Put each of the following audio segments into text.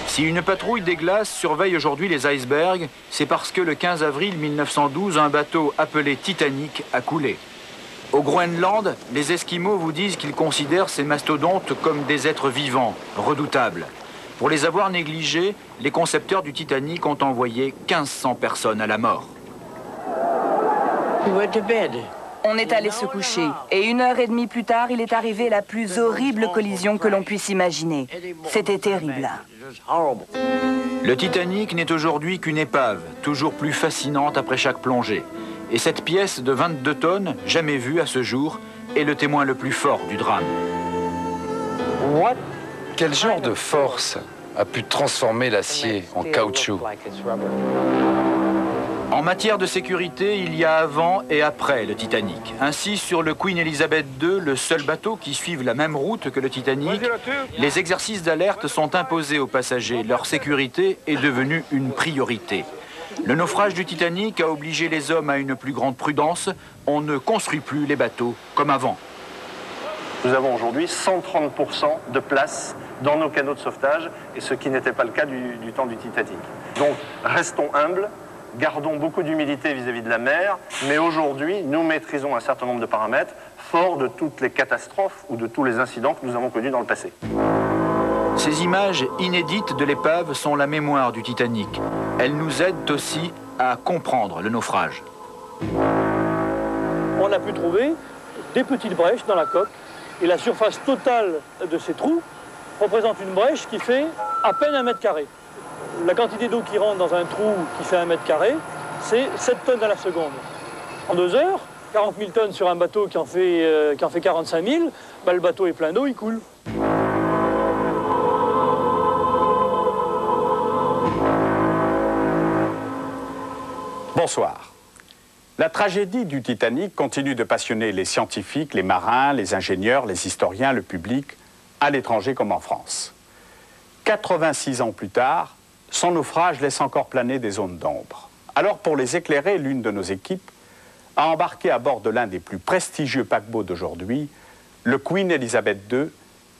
Si une patrouille des glaces surveille aujourd'hui les icebergs, c'est parce que le 15 avril 1912, un bateau appelé Titanic a coulé. Au Groenland, les Esquimaux vous disent qu'ils considèrent ces mastodontes comme des êtres vivants, redoutables. Pour les avoir négligés, les concepteurs du Titanic ont envoyé 1500 personnes à la mort. On est allé se coucher, et 1h30 plus tard, il est arrivé la plus horrible collision que l'on puisse imaginer. C'était terrible. Le Titanic n'est aujourd'hui qu'une épave, toujours plus fascinante après chaque plongée. Et cette pièce de 22 tonnes, jamais vue à ce jour, est le témoin le plus fort du drame. Quel genre de force a pu transformer l'acier en caoutchouc? En matière de sécurité, il y a avant et après le Titanic. Ainsi, sur le Queen Elizabeth II, le seul bateau qui suive la même route que le Titanic, les exercices d'alerte sont imposés aux passagers. Leur sécurité est devenue une priorité. Le naufrage du Titanic a obligé les hommes à une plus grande prudence. On ne construit plus les bateaux comme avant. Nous avons aujourd'hui 130% de place dans nos canaux de sauvetage, et ce qui n'était pas le cas du temps du Titanic. Donc, restons humbles. Gardons beaucoup d'humilité vis-à-vis de la mer, mais aujourd'hui, nous maîtrisons un certain nombre de paramètres, forts de toutes les catastrophes ou de tous les incidents que nous avons connus dans le passé. Ces images inédites de l'épave sont la mémoire du Titanic. Elles nous aident aussi à comprendre le naufrage. On a pu trouver des petites brèches dans la coque, et la surface totale de ces trous représente une brèche qui fait à peine 1 mètre carré. La quantité d'eau qui rentre dans un trou qui fait 1 mètre carré, c'est 7 tonnes à la seconde. En 2 heures, 40 000 tonnes sur un bateau qui en fait 45 000, le bateau est plein d'eau, il coule. Bonsoir. La tragédie du Titanic continue de passionner les scientifiques, les marins, les ingénieurs, les historiens, le public, à l'étranger comme en France. 86 ans plus tard, son naufrage laisse encore planer des zones d'ombre. Alors, pour les éclairer, l'une de nos équipes a embarqué à bord de l'un des plus prestigieux paquebots d'aujourd'hui, le Queen Elizabeth II,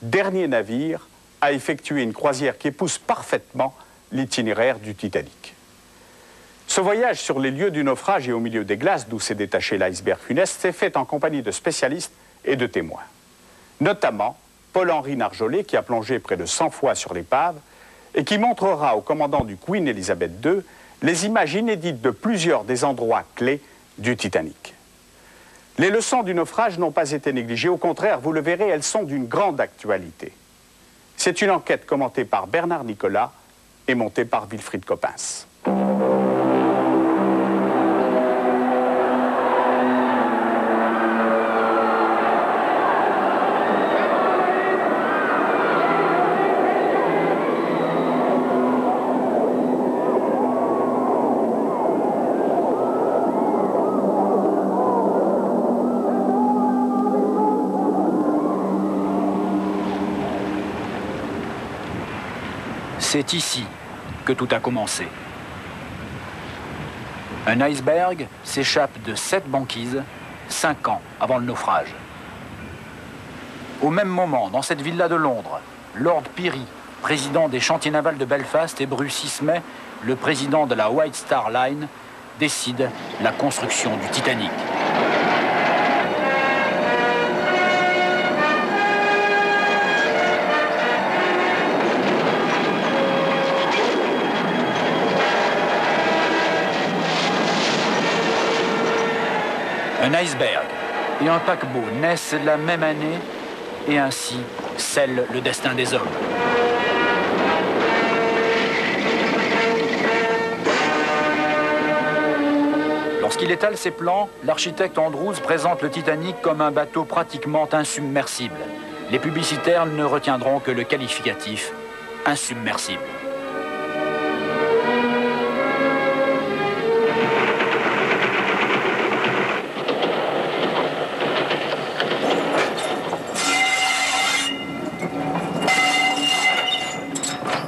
dernier navire à effectuer une croisière qui épouse parfaitement l'itinéraire du Titanic. Ce voyage sur les lieux du naufrage et au milieu des glaces d'où s'est détaché l'iceberg funeste s'est fait en compagnie de spécialistes et de témoins. Notamment Paul-Henri Narjolet, qui a plongé près de 100 fois sur l'épave et qui montrera au commandant du Queen Elizabeth II les images inédites de plusieurs des endroits clés du Titanic. Les leçons du naufrage n'ont pas été négligées, au contraire, vous le verrez, elles sont d'une grande actualité. C'est une enquête commentée par Bernard Nicolas et montée par Wilfried Coppens. C'est ici que tout a commencé. Un iceberg s'échappe de 7 banquises 5 ans avant le naufrage. Au même moment, dans cette villa de Londres, Lord Pirrie, président des chantiers navals de Belfast, et Bruce Ismay, le président de la White Star Line, décident la construction du Titanic. Un iceberg et un paquebot naissent la même année et ainsi scellent le destin des hommes. Lorsqu'il étale ses plans, l'architecte Andrews présente le Titanic comme un bateau pratiquement insubmersible. Les publicitaires ne retiendront que le qualificatif insubmersible.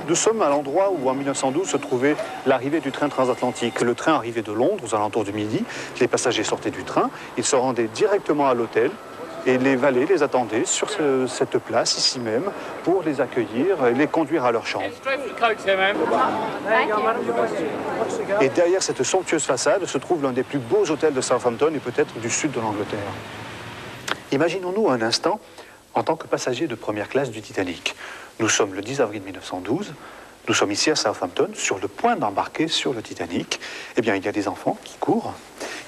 Nous sommes à l'endroit où, en 1912, se trouvait l'arrivée du train transatlantique. Le train arrivait de Londres aux alentours du midi. Les passagers sortaient du train. Ils se rendaient directement à l'hôtel. Et les valets les attendaient sur cette place ici même pour les accueillir et les conduire à leur chambre. Et derrière cette somptueuse façade se trouve l'un des plus beaux hôtels de Southampton et peut-être du sud de l'Angleterre. Imaginons-nous un instant en tant que passagers de première classe du Titanic. Nous sommes le 10 avril 1912. Nous sommes ici à Southampton, sur le point d'embarquer sur le Titanic. Eh bien, il y a des enfants qui courent.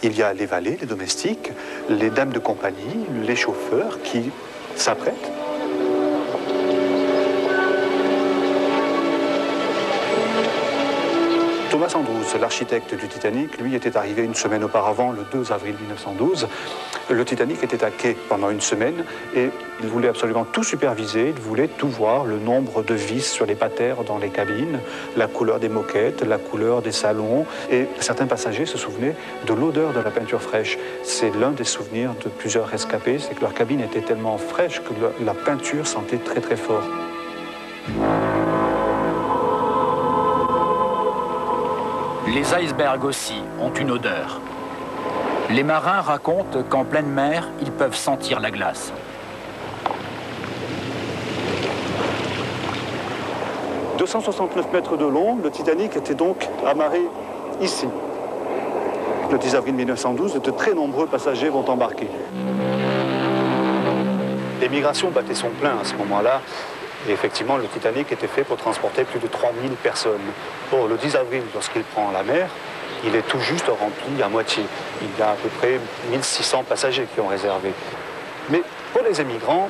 Il y a les valets, les domestiques, les dames de compagnie, les chauffeurs qui s'apprêtent. Thomas Andrews, l'architecte du Titanic, lui était arrivé une semaine auparavant, le 2 avril 1912. Le Titanic était à quai pendant une semaine et il voulait absolument tout superviser, il voulait tout voir, le nombre de vis sur les patères dans les cabines, la couleur des moquettes, la couleur des salons. Et certains passagers se souvenaient de l'odeur de la peinture fraîche. C'est l'un des souvenirs de plusieurs rescapés, c'est que leur cabine était tellement fraîche que la peinture sentait très très fort. Les icebergs aussi ont une odeur. Les marins racontent qu'en pleine mer, ils peuvent sentir la glace. « 269 mètres de long, le Titanic était donc amarré ici. Le 10 avril 1912, de très nombreux passagers vont embarquer. L'émigration battait son plein à ce moment-là. Et effectivement, le Titanic était fait pour transporter plus de 3000 personnes. Or, le 10 avril, lorsqu'il prend la mer, il est tout juste rempli à moitié. Il y a à peu près 1600 passagers qui ont réservé. Mais pour les émigrants,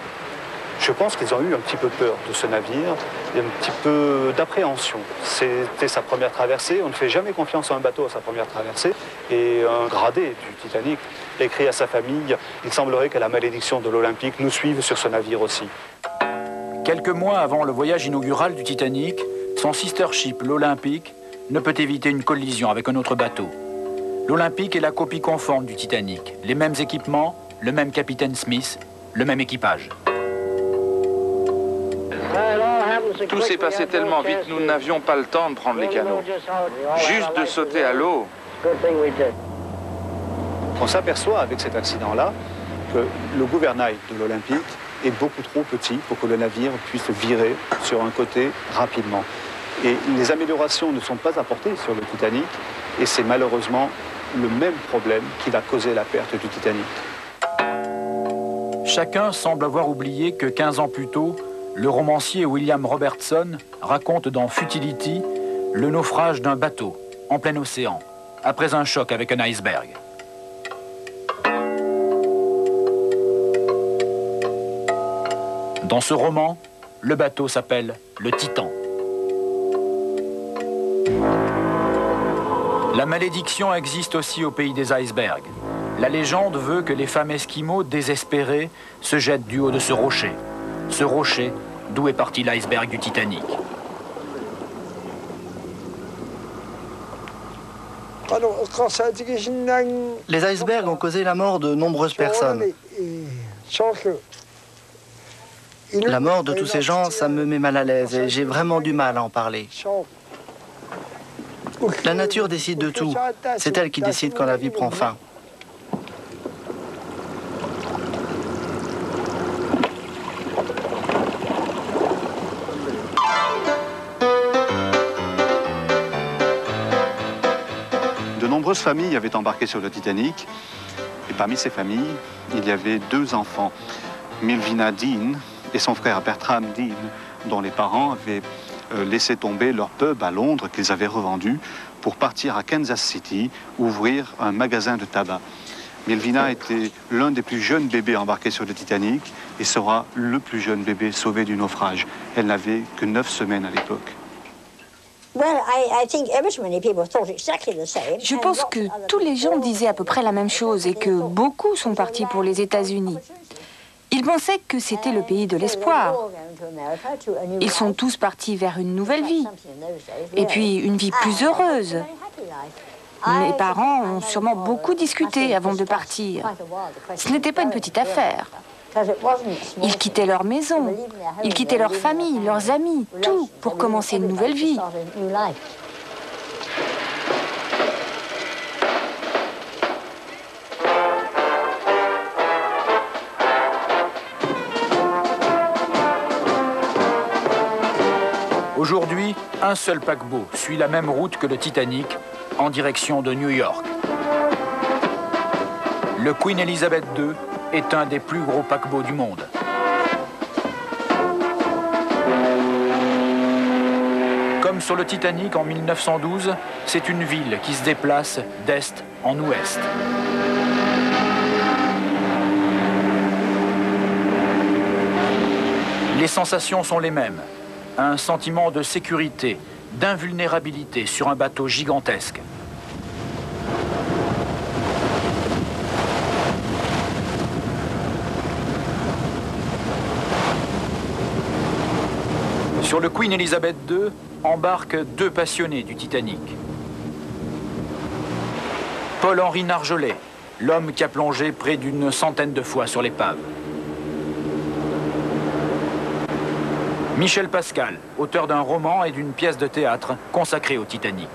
je pense qu'ils ont eu un petit peu peur de ce navire, et un petit peu d'appréhension. C'était sa première traversée, on ne fait jamais confiance à un bateau à sa première traversée. Et un gradé du Titanic écrit à sa famille, il semblerait que la malédiction de l'Olympique nous suive sur ce navire aussi. Quelques mois avant le voyage inaugural du Titanic, son sister ship, l'Olympique, ne peut éviter une collision avec un autre bateau. L'Olympique est la copie conforme du Titanic. Les mêmes équipements, le même capitaine Smith, le même équipage. Tout s'est passé tellement vite, nous n'avions pas le temps de prendre les canots. Juste de sauter à l'eau. On s'aperçoit avec cet accident-là que le gouvernail de l'Olympique est beaucoup trop petit pour que le navire puisse virer sur un côté rapidement. Et les améliorations ne sont pas apportées sur le Titanic et c'est malheureusement le même problème qui va causer la perte du Titanic. Chacun semble avoir oublié que 15 ans plus tôt, le romancier William Robertson raconte dans Futility le naufrage d'un bateau en plein océan après un choc avec un iceberg. Dans ce roman, le bateau s'appelle le Titan. La malédiction existe aussi au pays des icebergs. La légende veut que les femmes esquimaux désespérées se jettent du haut de ce rocher d'où est parti l'iceberg du Titanic. Les icebergs ont causé la mort de nombreuses personnes. La mort de tous ces gens, ça me met mal à l'aise et j'ai vraiment du mal à en parler. La nature décide de tout. C'est elle qui décide quand la vie prend fin. De nombreuses familles avaient embarqué sur le Titanic. Et parmi ces familles, il y avait 2 enfants. Melvina Dean et son frère Bertram Dean, dont les parents avaient laissé tomber leur pub à Londres qu'ils avaient revendu pour partir à Kansas City ouvrir un magasin de tabac. Melvina était l'un des plus jeunes bébés embarqués sur le Titanic et sera le plus jeune bébé sauvé du naufrage. Elle n'avait que 9 semaines à l'époque. Je pense que tous les gens disaient à peu près la même chose et que beaucoup sont partis pour les États-Unis. Ils pensaient que c'était le pays de l'espoir. Ils sont tous partis vers une nouvelle vie. Et puis une vie plus heureuse. Mes parents ont sûrement beaucoup discuté avant de partir. Ce n'était pas une petite affaire. Ils quittaient leur maison, ils quittaient leur famille, leurs amis, tout pour commencer une nouvelle vie. Aujourd'hui, un seul paquebot suit la même route que le Titanic en direction de New York. Le Queen Elizabeth II est un des plus gros paquebots du monde. Comme sur le Titanic en 1912, c'est une ville qui se déplace d'est en ouest. Les sensations sont les mêmes. Un sentiment de sécurité, d'invulnérabilité sur un bateau gigantesque. Sur le Queen Elizabeth II embarquent deux passionnés du Titanic. Paul-Henri Nargeolet, l'homme qui a plongé près d'une centaine de fois sur l'épave. Michel Pascal, auteur d'un roman et d'une pièce de théâtre consacrée au Titanic.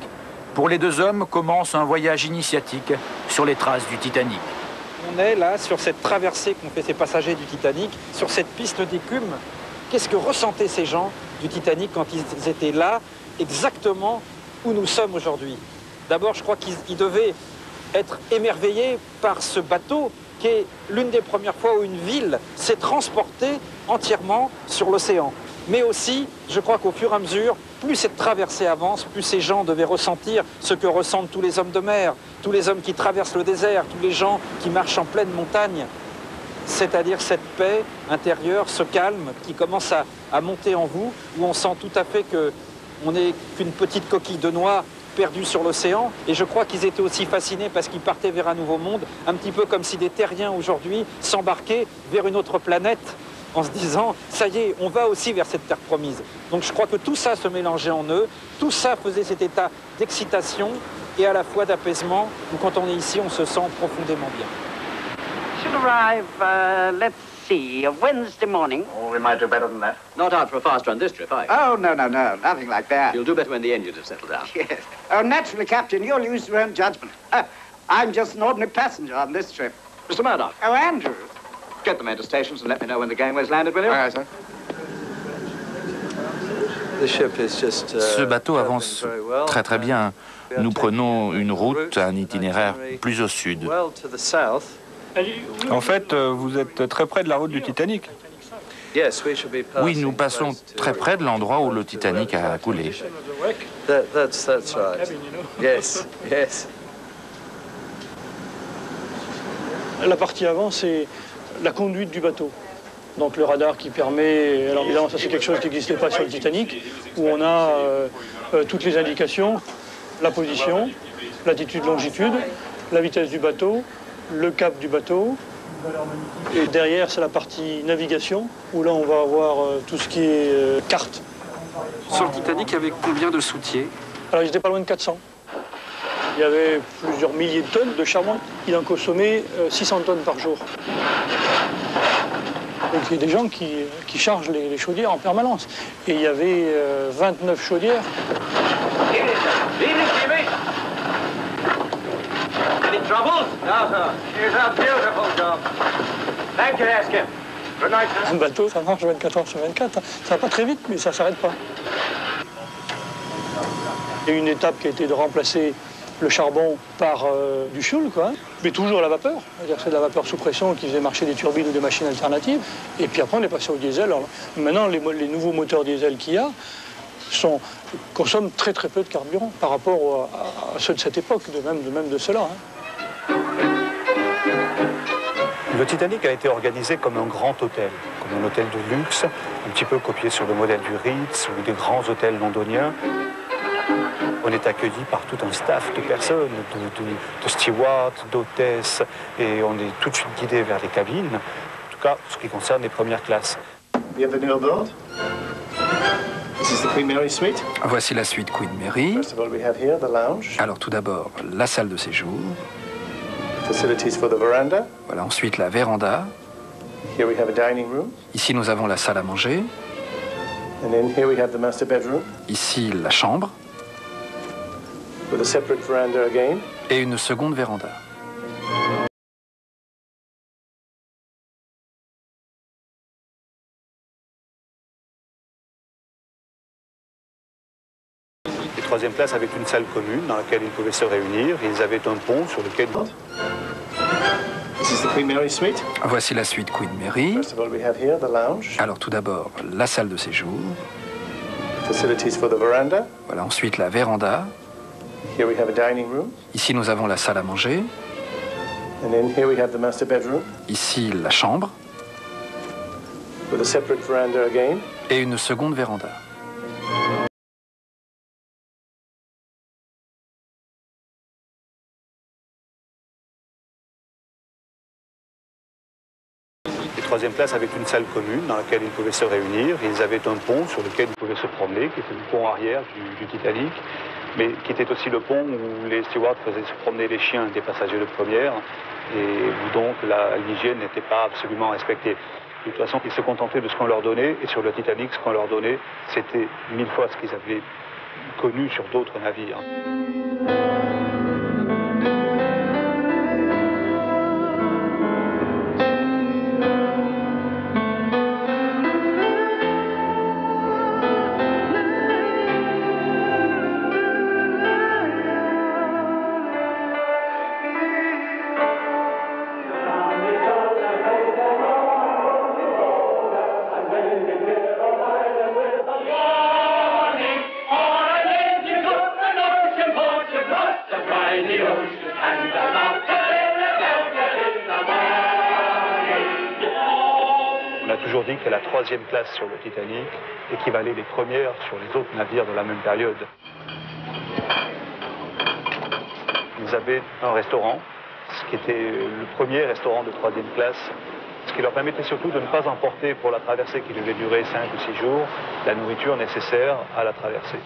Pour les deux hommes commence un voyage initiatique sur les traces du Titanic. On est là sur cette traversée qu'ont fait ces passagers du Titanic, sur cette piste d'écume. Qu'est-ce que ressentaient ces gens du Titanic quand ils étaient là, exactement où nous sommes aujourd'hui? D'abord, je crois qu'ils devaient être émerveillés par ce bateau qui est l'une des premières fois où une ville s'est transportée entièrement sur l'océan. Mais aussi, je crois qu'au fur et à mesure, plus cette traversée avance, plus ces gens devaient ressentir ce que ressentent tous les hommes de mer, tous les hommes qui traversent le désert, tous les gens qui marchent en pleine montagne. C'est-à-dire cette paix intérieure, ce calme qui commence à monter en vous, où on sent tout à fait qu'on n'est qu'une petite coquille de noix perdue sur l'océan. Et je crois qu'ils étaient aussi fascinés parce qu'ils partaient vers un nouveau monde, un petit peu comme si des terriens aujourd'hui s'embarquaient vers une autre planète en se disant, ça y est, on va aussi vers cette terre promise. Donc je crois que tout ça se mélangeait en eux, tout ça faisait cet état d'excitation et à la fois d'apaisement, où quand on est ici, on se sent profondément bien. Should arrive, let's see, Wednesday morning. Oh, we might do better than that. Not out for a fast run this trip, are you? Oh, no, nothing like that. You'll do better when the engines have settled down. Yes. Oh, naturally, Captain, you'll use your own judgment. I'm just an ordinary passenger on this trip. Mr. Murdoch. Oh, Andrew. Get the men to stations and let me know when the gangway's landed, will you? Aye, sir. Ce bateau avance très bien. Nous prenons une route, un itinéraire plus au sud. En fait, vous êtes très près de la route du Titanic. Oui, nous passons très près de l'endroit où le Titanic a coulé. La partie avant, c'est la conduite du bateau. Donc le radar qui permet, alors évidemment ça c'est quelque chose qui n'existait pas sur le Titanic, où on a toutes les indications, la position, latitude, longitude, la vitesse du bateau, le cap du bateau. Et derrière c'est la partie navigation, où là on va avoir tout ce qui est carte. Sur le Titanic, il y avait combien de soutiers? Alors ils étaient pas loin de 400. Il y avait plusieurs milliers de tonnes de charbon. Il en consommait 600 tonnes par jour. Donc il y a des gens qui chargent les chaudières en permanence. Et il y avait 29 chaudières. Un bateau, ça marche 24 heures sur 24. Ça va pas très vite, mais ça s'arrête pas. Il y a une étape qui a été de remplacer le charbon par du fioul, quoi. Mais toujours la vapeur. C'est-à-dire que c'est de la vapeur sous pression qui faisait marcher des turbines ou des machines alternatives. Et puis après, on est passé au diesel. Alors, maintenant, les nouveaux moteurs diesel qu'il y a consomment très très peu de carburant par rapport à ceux de cette époque, de même de ceux-là. Le Titanic a été organisé comme un grand hôtel, comme un hôtel de luxe, un petit peu copié sur le modèle du Ritz ou des grands hôtels londoniens. On est accueilli par tout un staff de personnes, de stewards, d'hôtesses, et on est tout de suite guidé vers les cabines, en tout cas ce qui concerne les premières classes. Bienvenue à bord. This is the Queen Mary suite. Voici la suite Queen Mary. First of all, we have here the lounge. Alors tout d'abord, la salle de séjour. Facilities for the veranda. Voilà, ensuite la véranda. Here we have a dining room. Ici nous avons la salle à manger. And then here we have the master bedroom. Ici la chambre. With a separate veranda again. Et une seconde véranda. troisième classe avait une salle commune dans laquelle ils pouvaient se réunir. Ils avaient un pont sur lequel... This is the Queen Mary suite. Voici la suite Queen Mary. First of all, we have here the lounge. Alors tout d'abord, la salle de séjour. Facilities for the veranda. Voilà, ensuite la véranda. Here we have a dining room. Ici, nous avons la salle à manger. And then here we have the master bedroom. Ici, la chambre. With a separate veranda again. Et une seconde véranda. La troisième classe avait une salle commune dans laquelle ils pouvaient se réunir. Ils avaient un pont sur lequel ils pouvaient se promener, qui était le pont arrière du Titanic, mais qui était aussi le pont où les stewards faisaient se promener les chiens des passagers de première, et où donc l'hygiène n'était pas absolument respectée. De toute façon, ils se contentaient de ce qu'on leur donnait, et sur le Titanic, ce qu'on leur donnait, c'était 1000 fois ce qu'ils avaient connu sur d'autres navires. On a toujours dit que la troisième classe sur le Titanic équivalait les premières sur les autres navires de la même période. Ils avaient un restaurant, ce qui était le premier restaurant de troisième classe, ce qui leur permettait surtout de ne pas emporter pour la traversée qui devait durer 5 ou 6 jours la nourriture nécessaire à la traversée.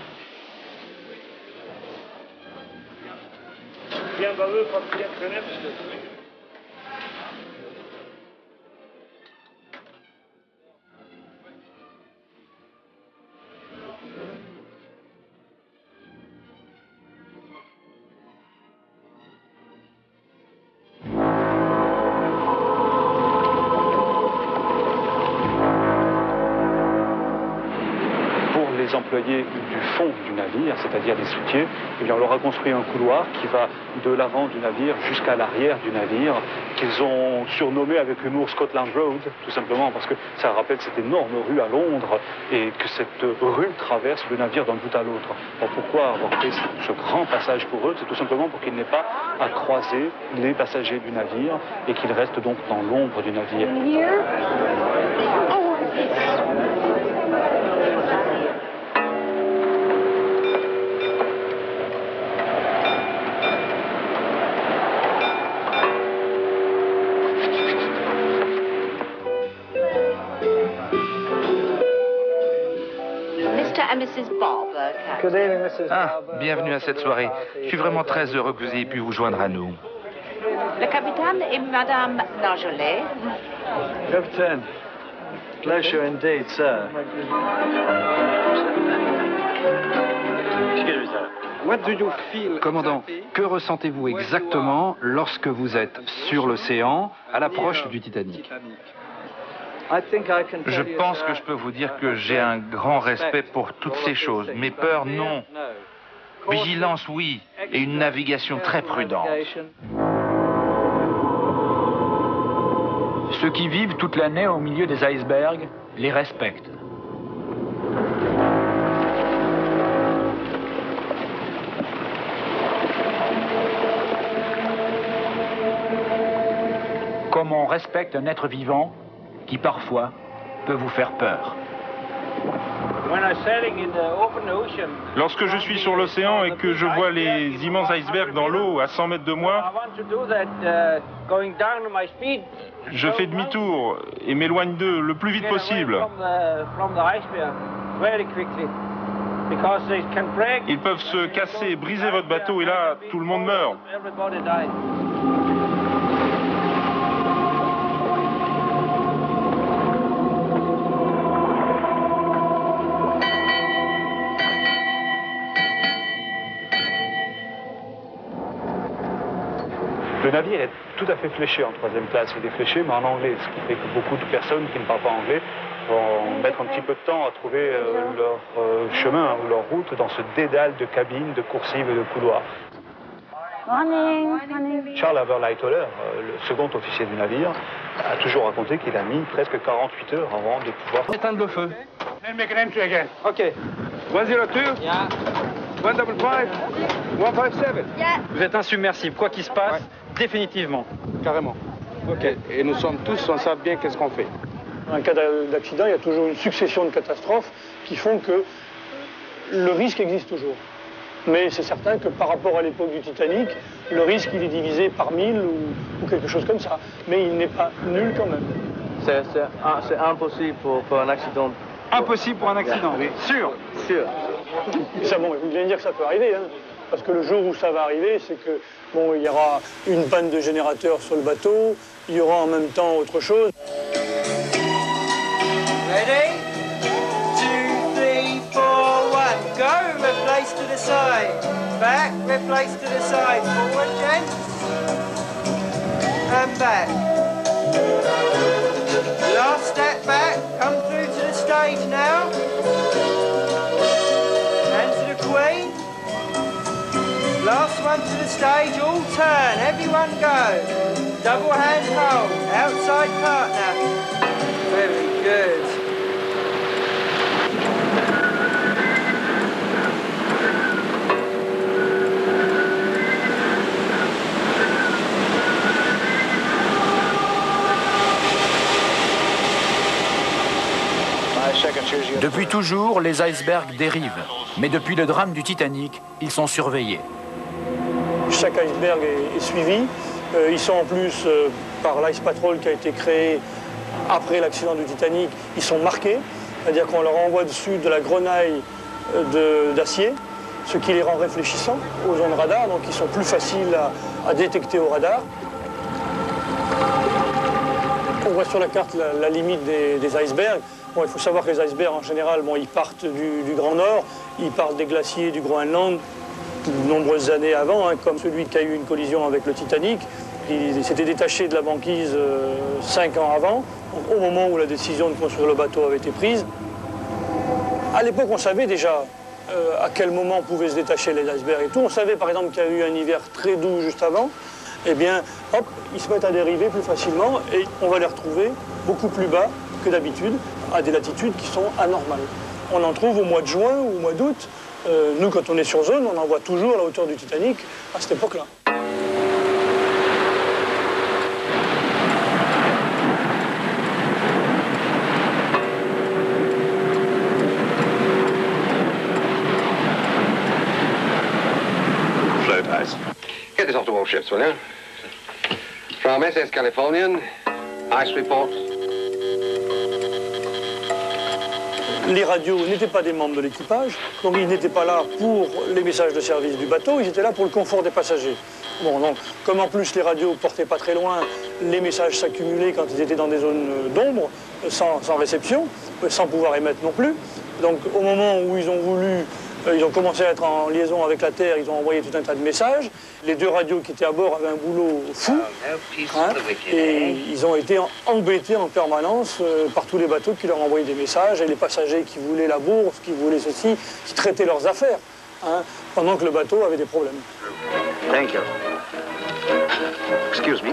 Les employés du fond du navire, c'est-à-dire les soutiers, eh bien, on leur a construit un couloir qui va de l'avant du navire jusqu'à l'arrière du navire, qu'ils ont surnommé avec humour Scotland Road, tout simplement parce que ça rappelle cette énorme rue à Londres et que cette rue traverse le navire d'un bout à l'autre. Alors pourquoi avoir fait ce grand passage pour eux? C'est tout simplement pour qu'ils n'aient pas à croiser les passagers du navire et qu'ils restent donc dans l'ombre du navire. Ah, bienvenue à cette soirée. Je suis vraiment très heureux que vous ayez pu vous joindre à nous. Le capitaine et Madame Narjolet. Capitaine, pleasure indeed, sir. Commandant, que ressentez-vous exactement lorsque vous êtes sur l'océan, à l'approche du Titanic? Je pense que je peux vous dire que j'ai un grand respect pour toutes ces choses. Mes peurs, non. Vigilance, oui. Et une navigation très prudente. Ceux qui vivent toute l'année au milieu des icebergs les respectent. Comme on respecte un être vivant qui parfois peut vous faire peur. Lorsque je suis sur l'océan et que je vois les immenses icebergs dans l'eau à 100 mètres de moi, je fais demi-tour et m'éloigne d'eux le plus vite possible. Ils peuvent se casser, briser votre bateau et là, tout le monde meurt. Le navire est tout à fait fléché en troisième classe. Il est fléché, mais en anglais, ce qui fait que beaucoup de personnes qui ne parlent pas anglais vont mettre un petit peu de temps à trouver leur chemin ou leur route dans ce dédale de cabines, de coursives et de couloirs. Charles Haverleitholer, le second officier du navire, a toujours raconté qu'il a mis presque 48 heures avant de pouvoir éteindre le feu. Ok. 102, 155, 157. Vous êtes insubmersible, quoi qu'il se passe, définitivement. Carrément. Ok. Et nous sommes tous, on sait bien qu'est-ce qu'on fait. En cas d'accident, il y a toujours une succession de catastrophes qui font que le risque existe toujours. Mais c'est certain que par rapport à l'époque du Titanic, le risque il est divisé par 1000 ou quelque chose comme ça. Mais il n'est pas nul quand même. C'est impossible pour un accident. Impossible pour un accident, oui. Sûr. Ça, bon, vous allez dire que ça peut arriver, hein, parce que le jour où ça va arriver, c'est que bon, il y aura une panne de générateur sur le bateau, il y aura en même temps autre chose. Ready? 2, 3, 4, 1. Go. Replace to the side. Back. Replace to the side. Forward, gents. And back. Last step back. Come through to the stage now. And to the Queen. Last one to the stage. All turn. Everyone go. Double hand hold. Outside partner. Very good. Depuis toujours, les icebergs dérivent. Mais depuis le drame du Titanic, ils sont surveillés. Chaque iceberg est suivi. Ils sont en plus, par l'Ice Patrol qui a été créé après l'accident du Titanic, ils sont marqués. C'est-à-dire qu'on leur envoie dessus de la grenaille d'acier, ce qui les rend réfléchissants aux ondes radar, donc ils sont plus faciles à détecter au radar. On voit sur la carte la limite des icebergs. Bon, il faut savoir que les icebergs, en général, bon, ils partent du Grand Nord, ils partent des glaciers du Groenland de nombreuses années avant, hein, comme celui qui a eu une collision avec le Titanic. Il s'était détaché de la banquise 5 ans avant, au moment où la décision de construire le bateau avait été prise. À l'époque, on savait déjà à quel moment pouvaient se détacher les icebergs et tout. On savait par exemple qu'il y a eu un hiver très doux juste avant. Eh bien, hop, ils se mettent à dériver plus facilement et on va les retrouver beaucoup plus bas que d'habitude, à des latitudes qui sont anormales. On en trouve au mois de juin ou au mois d'août. Nous, quand on est sur zone, on en voit toujours à la hauteur du Titanic à cette époque-là. Float ice. Get this off the warships, will you? From SS Californian, ice report. Les radios n'étaient pas des membres de l'équipage, donc ils n'étaient pas là pour les messages de service du bateau, ils étaient là pour le confort des passagers. Bon, donc, comme en plus les radios ne portaient pas très loin, les messages s'accumulaient quand ils étaient dans des zones d'ombre, sans réception, sans pouvoir émettre non plus. Donc au moment où ils ont voulu, ils ont commencé à être en liaison avec la Terre, ils ont envoyé tout un tas de messages. Les deux radios qui étaient à bord avaient un boulot fou, hein, et ils ont été embêtés en permanence par tous les bateaux qui leur envoyaient des messages, et les passagers qui voulaient la bourse, qui voulaient ceci, qui traitaient leurs affaires, hein, pendant que le bateau avait des problèmes. Thank you. Excuse me.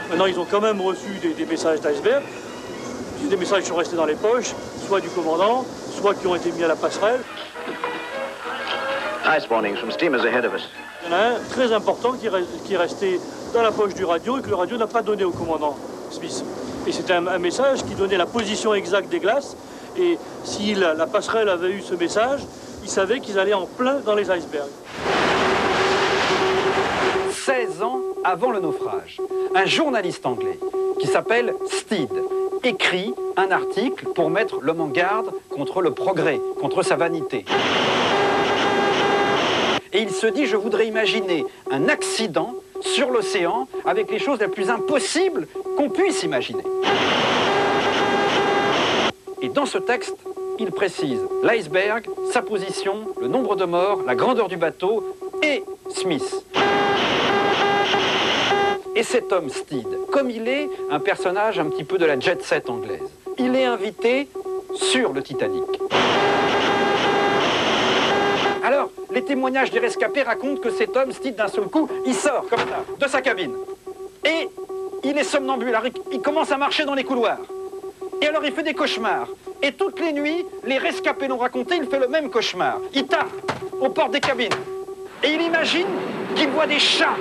Maintenant, ils ont quand même reçu des messages d'iceberg. Des messages qui sont restés dans les poches, soit du commandant, soit qui ont été mis à la passerelle. Ice warnings from steamers ahead of us. Il y en a un très important qui est resté dans la poche du radio et que le radio n'a pas donné au commandant Smith. Et c'était un message qui donnait la position exacte des glaces. Et si la passerelle avait eu ce message, ils savaient qu'ils allaient en plein dans les icebergs. 16 ans avant le naufrage, un journaliste anglais qui s'appelle Stead écrit un article pour mettre l'homme en garde contre le progrès, contre sa vanité. Et il se dit, je voudrais imaginer un accident sur l'océan avec les choses les plus impossibles qu'on puisse imaginer. Et dans ce texte, il précise l'iceberg, sa position, le nombre de morts, la grandeur du bateau et Smith. Et cet homme, Stead, comme il est un personnage un petit peu de la jet set anglaise, il est invité sur le Titanic. Alors, les témoignages des rescapés racontent que cet homme, Steed, d'un seul coup, il sort comme ça, de sa cabine. Et il est somnambule, alors il commence à marcher dans les couloirs. Et alors il fait des cauchemars. Et toutes les nuits, les rescapés l'ont raconté, il fait le même cauchemar. Il tape aux portes des cabines. Et il imagine qu'il voit des chats,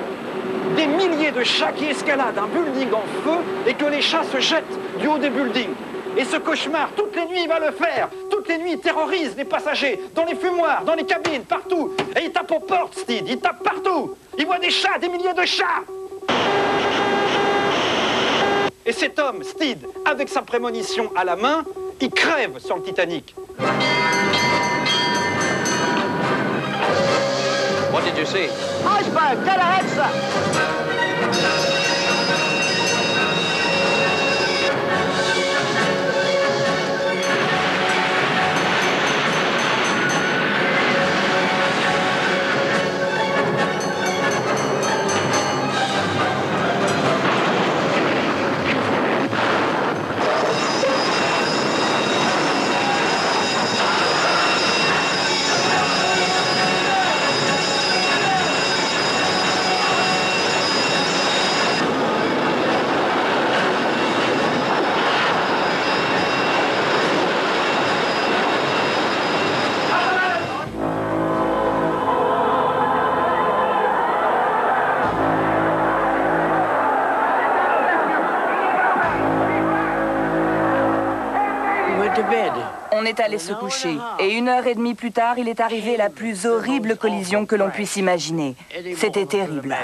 des milliers de chats qui escaladent un building en feu et que les chats se jettent du haut des buildings. Et ce cauchemar, toutes les nuits, il va le faire. Toutes les nuits, il terrorise les passagers, dans les fumoirs, dans les cabines, partout. Et il tape aux portes, Steed, il tape partout. Il voit des chats, des milliers de chats. Et cet homme, Steed, avec sa prémonition à la main, il crève sur le Titanic. What did you see? Iceberg, dead ahead, sir. On est allé se coucher. Et 1h30 plus tard, il est arrivé la plus horrible collision que l'on puisse imaginer. C'était terrible.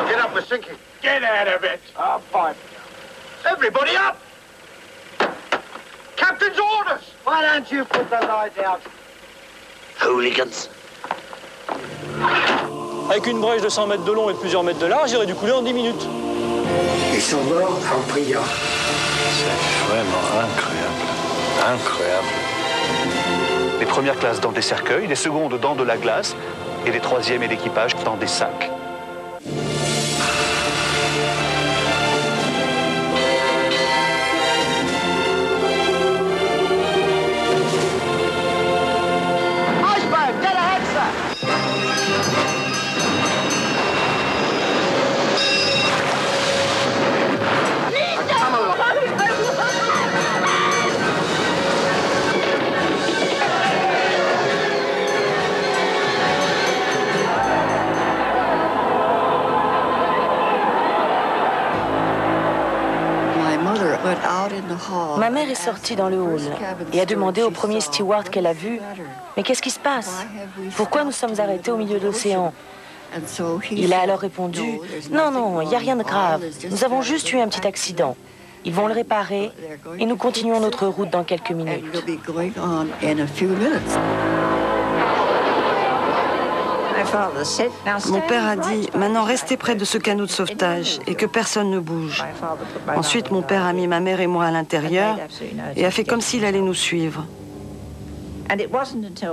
Get up, we're sinking. Get out of it. Oh, fine. Everybody up! Captain's orders! Why don't you put the light out? Hooligans. Avec une brèche de 100 mètres de long et de plusieurs mètres de large, il aurait dû couler en 10 minutes. Et son bord en priant. C'est vraiment incroyable. Incroyable. Les premières classes dans des cercueils, les secondes dans de la glace, et les troisièmes et l'équipage dans des sacs. Iceberg, dead ahead, sir. Ma mère est sortie dans le hall et a demandé au premier steward qu'elle a vu « Mais qu'est-ce qui se passe? Pourquoi nous sommes arrêtés au milieu de l'océan ?» Il a alors répondu « Non, non, il n'y a rien de grave. Nous avons juste eu un petit accident. Ils vont le réparer et nous continuons notre route dans quelques minutes. » Mon père a dit, maintenant restez près de ce canot de sauvetage et que personne ne bouge. Ensuite, mon père a mis ma mère et moi à l'intérieur et a fait comme s'il allait nous suivre.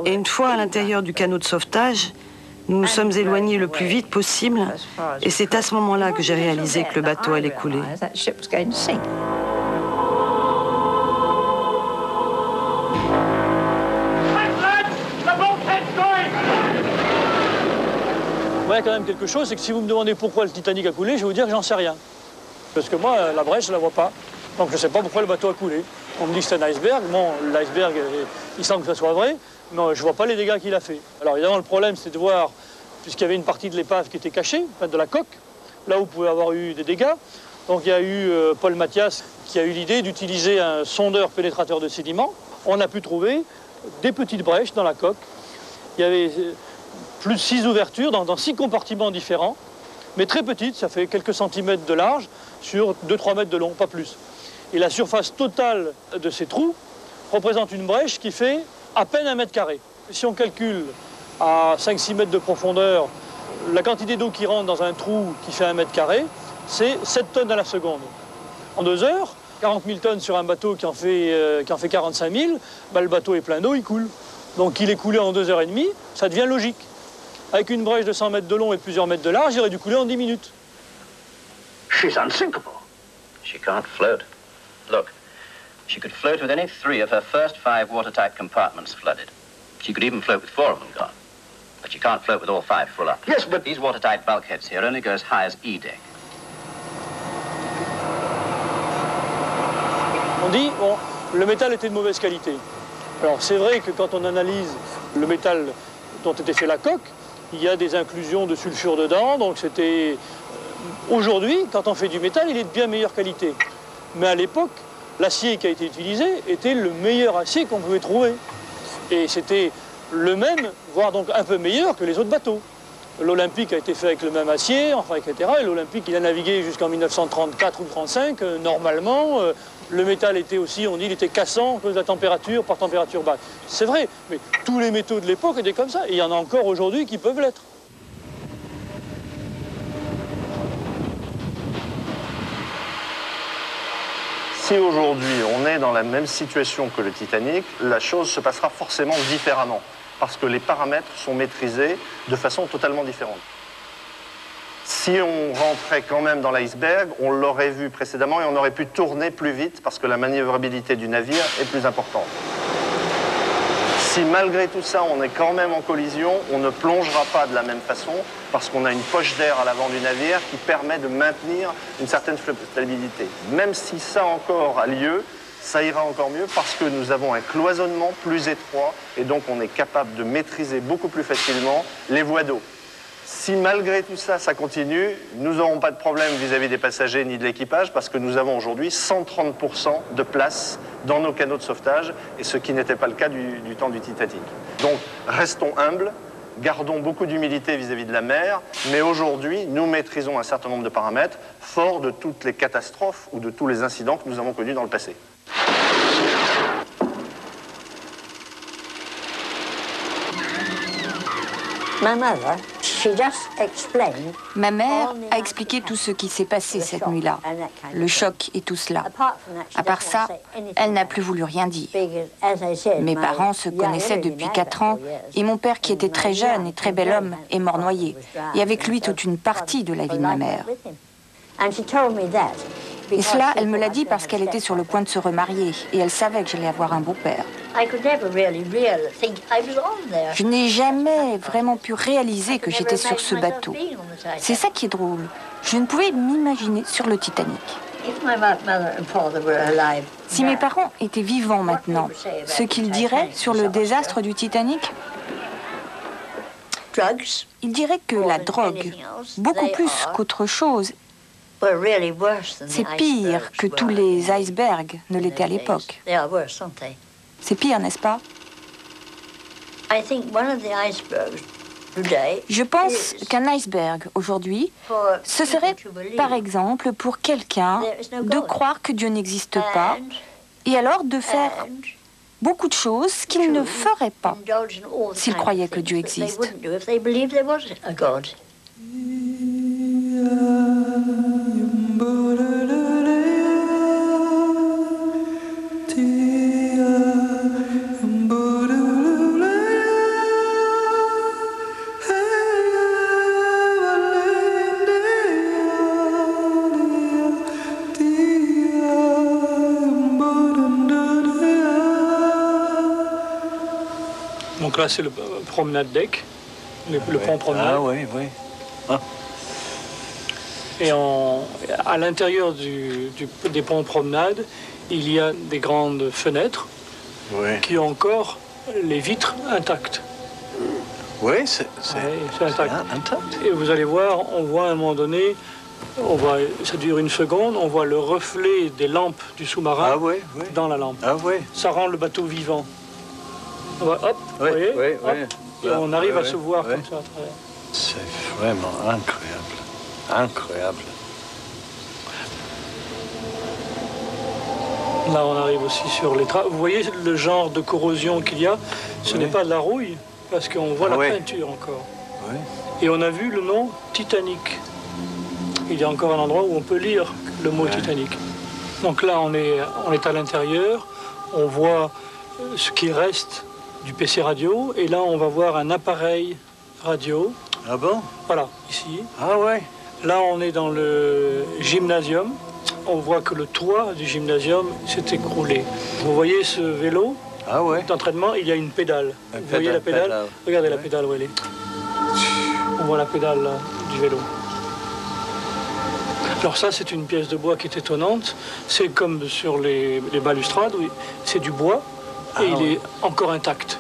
Et une fois à l'intérieur du canot de sauvetage, nous nous sommes éloignés le plus vite possible et c'est à ce moment-là que j'ai réalisé que le bateau allait couler. Il y a quand même quelque chose, c'est que si vous me demandez pourquoi le Titanic a coulé, je vais vous dire que j'en sais rien. Parce que moi, la brèche, je ne la vois pas. Donc je ne sais pas pourquoi le bateau a coulé. On me dit que c'est un iceberg. Bon, l'iceberg, il semble que ça soit vrai, mais je ne vois pas les dégâts qu'il a fait. Alors évidemment, le problème, c'est de voir, puisqu'il y avait une partie de l'épave qui était cachée, de la coque, là où pouvait avoir eu des dégâts. Donc il y a eu Paul Mathias qui a eu l'idée d'utiliser un sondeur pénétrateur de sédiments. On a pu trouver des petites brèches dans la coque. Il y avait plus de 6 ouvertures dans 6 compartiments différents, mais très petites, ça fait quelques centimètres de large sur 2-3 mètres de long, pas plus. Et la surface totale de ces trous représente une brèche qui fait à peine 1 mètre carré. Si on calcule à 5-6 mètres de profondeur la quantité d'eau qui rentre dans un trou qui fait 1 mètre carré, c'est 7 tonnes à la seconde. En 2 heures, 40 000 tonnes sur un bateau qui en fait 45 000, le bateau est plein d'eau, il coule. Donc il est coulé en 2h30, ça devient logique. Avec une brèche de 100 mètres de long et plusieurs mètres de large, il aurait dû couler en 10 minutes. She's unsinkable. She can't float. Look, she could float with any 3 of her first 5 watertight compartments flooded. She could even float with 4 of them gone. But she can't float with all 5 full up. Yes, but... These watertight bulkheads here only go as high as E-deck. On dit, bon, le métal était de mauvaise qualité. Alors c'est vrai que quand on analyse le métal dont était fait la coque, il y a des inclusions de sulfure dedans, donc c'était... Aujourd'hui, quand on fait du métal, il est de bien meilleure qualité. Mais à l'époque, l'acier qui a été utilisé était le meilleur acier qu'on pouvait trouver. Et c'était le même, voire donc un peu meilleur que les autres bateaux. L'Olympique a été fait avec le même acier, enfin, etc. Et l'Olympique, il a navigué jusqu'en 1934 ou 1935, normalement. Le métal était aussi, on dit, il était cassant à cause de la température, par température basse. C'est vrai, mais tous les métaux de l'époque étaient comme ça. Et il y en a encore aujourd'hui qui peuvent l'être. Si aujourd'hui on est dans la même situation que le Titanic, la chose se passera forcément différemment, parce que les paramètres sont maîtrisés de façon totalement différente. Si on rentrait quand même dans l'iceberg, on l'aurait vu précédemment et on aurait pu tourner plus vite parce que la manœuvrabilité du navire est plus importante. Si malgré tout ça, on est quand même en collision, on ne plongera pas de la même façon parce qu'on a une poche d'air à l'avant du navire qui permet de maintenir une certaine stabilité. Même si ça encore a lieu, ça ira encore mieux parce que nous avons un cloisonnement plus étroit et donc on est capable de maîtriser beaucoup plus facilement les voies d'eau. Si malgré tout ça, ça continue, nous n'aurons pas de problème vis-à-vis des passagers ni de l'équipage parce que nous avons aujourd'hui 130% de place dans nos canaux de sauvetage et ce qui n'était pas le cas du temps du Titanic. Donc restons humbles, gardons beaucoup d'humilité vis-à-vis de la mer, mais aujourd'hui nous maîtrisons un certain nombre de paramètres forts de toutes les catastrophes ou de tous les incidents que nous avons connus dans le passé. Ma mère a expliqué tout ce qui s'est passé cette nuit-là, le choc et tout cela. À part ça, elle n'a plus voulu rien dire. Mes parents se connaissaient depuis 4 ans et mon père, qui était très jeune et très bel homme, est mort noyé. Et avec lui, toute une partie de la vie de ma mère. Et cela, elle me l'a dit parce qu'elle était sur le point de se remarier et elle savait que j'allais avoir un beau-père. Je n'ai jamais vraiment pu réaliser que j'étais sur ce bateau. C'est ça qui est drôle. Je ne pouvais m'imaginer sur le Titanic. Si mes parents étaient vivants maintenant, ce qu'ils diraient sur le désastre du Titanic, ils diraient que la drogue, beaucoup plus qu'autre chose, c'est pire que tous les icebergs ne l'étaient à l'époque. C'est pire, n'est-ce pas? Je pense qu'un iceberg, aujourd'hui, ce serait, par exemple, pour quelqu'un de croire que Dieu n'existe pas et alors de faire beaucoup de choses qu'il ne ferait pas s'il croyait que Dieu existe. Donc là, c'est le promenade deck, le pont promenade. Ah oui, oui. Ah. Et à l'intérieur des ponts promenades, il y a des grandes fenêtres qui ont encore les vitres intactes. Oui, c'est intact. Et vous allez voir, on voit à un moment donné, ça dure une seconde, on voit le reflet des lampes du sous-marin dans la lampe. Ah oui. Ça rend le bateau vivant. Hop, vous voyez, hop, et on arrive à se voir comme ça à travers. C'est vraiment incroyable. Incroyable. Là, on arrive aussi sur les traces. Vous voyez le genre de corrosion qu'il y a? Ce n'est pas de la rouille, parce qu'on voit la peinture encore. Oui. Et on a vu le nom Titanic. Il y a encore un endroit où on peut lire le mot Titanic. Donc là, on est à l'intérieur. On voit ce qui reste du PC radio. Et là, on va voir un appareil radio. Ah bon? Voilà, ici. Ah ouais. Là, on est dans le gymnasium. On voit que le toit du gymnasium s'est écroulé. Vous voyez ce vélo d'entraînement, il y a une pédale. Vous voyez la pédale? Regardez la pédale où elle est. On voit la pédale là, du vélo. Alors ça, c'est une pièce de bois qui est étonnante. C'est comme sur les balustrades, oui. C'est du bois et il est encore intact.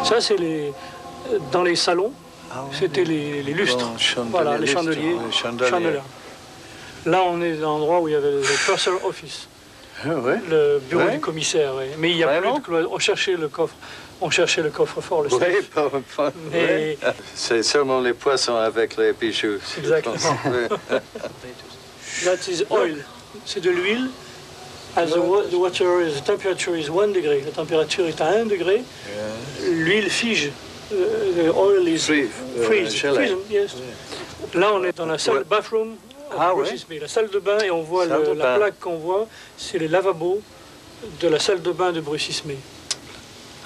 Ça, c'est dans les salons, c'était les lustres. Voilà, les chandeliers. Là, on est dans l'endroit où il y avait le purser office. Le bureau du commissaire, oui. Mais il n'y a plus de cloison. On cherchait le coffre. On cherchait le coffre-fort, le safe. Mais... C'est seulement les poissons avec les bijoux. Exactement. That is oil. C'est de l'huile. As the water is, the temperature is 1 degré. La température est à 1 degré. L'huile fige. The oil is freeze. Yes. Là, on est dans la salle bathroom. La salle de bain, et on voit la plaque qu'on voit, c'est les lavabos de la salle de bain de Bruce-Ismay.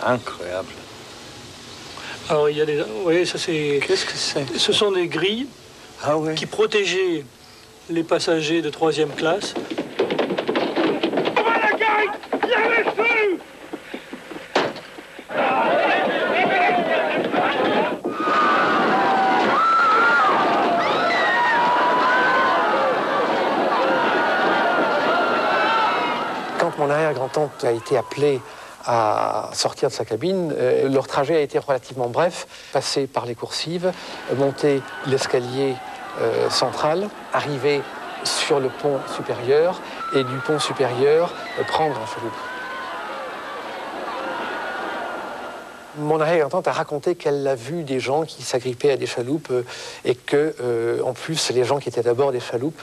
Incroyable. Alors, il y a des... Vous voyez, ça c'est... Qu'est-ce que c'est? Ce sont des grilles qui protégeaient les passagers de 3e classe. Quand mon arrière-grand-tante a été appelée à sortir de sa cabine, leur trajet a été relativement bref, passer par les coursives, monter l'escalier central, arriver sur le pont supérieur et du pont supérieur prendre un chaloupe. Mon arrière-grand-tante a raconté qu'elle a vu des gens qui s'agrippaient à des chaloupes et que, en plus, les gens qui étaient à bord des chaloupes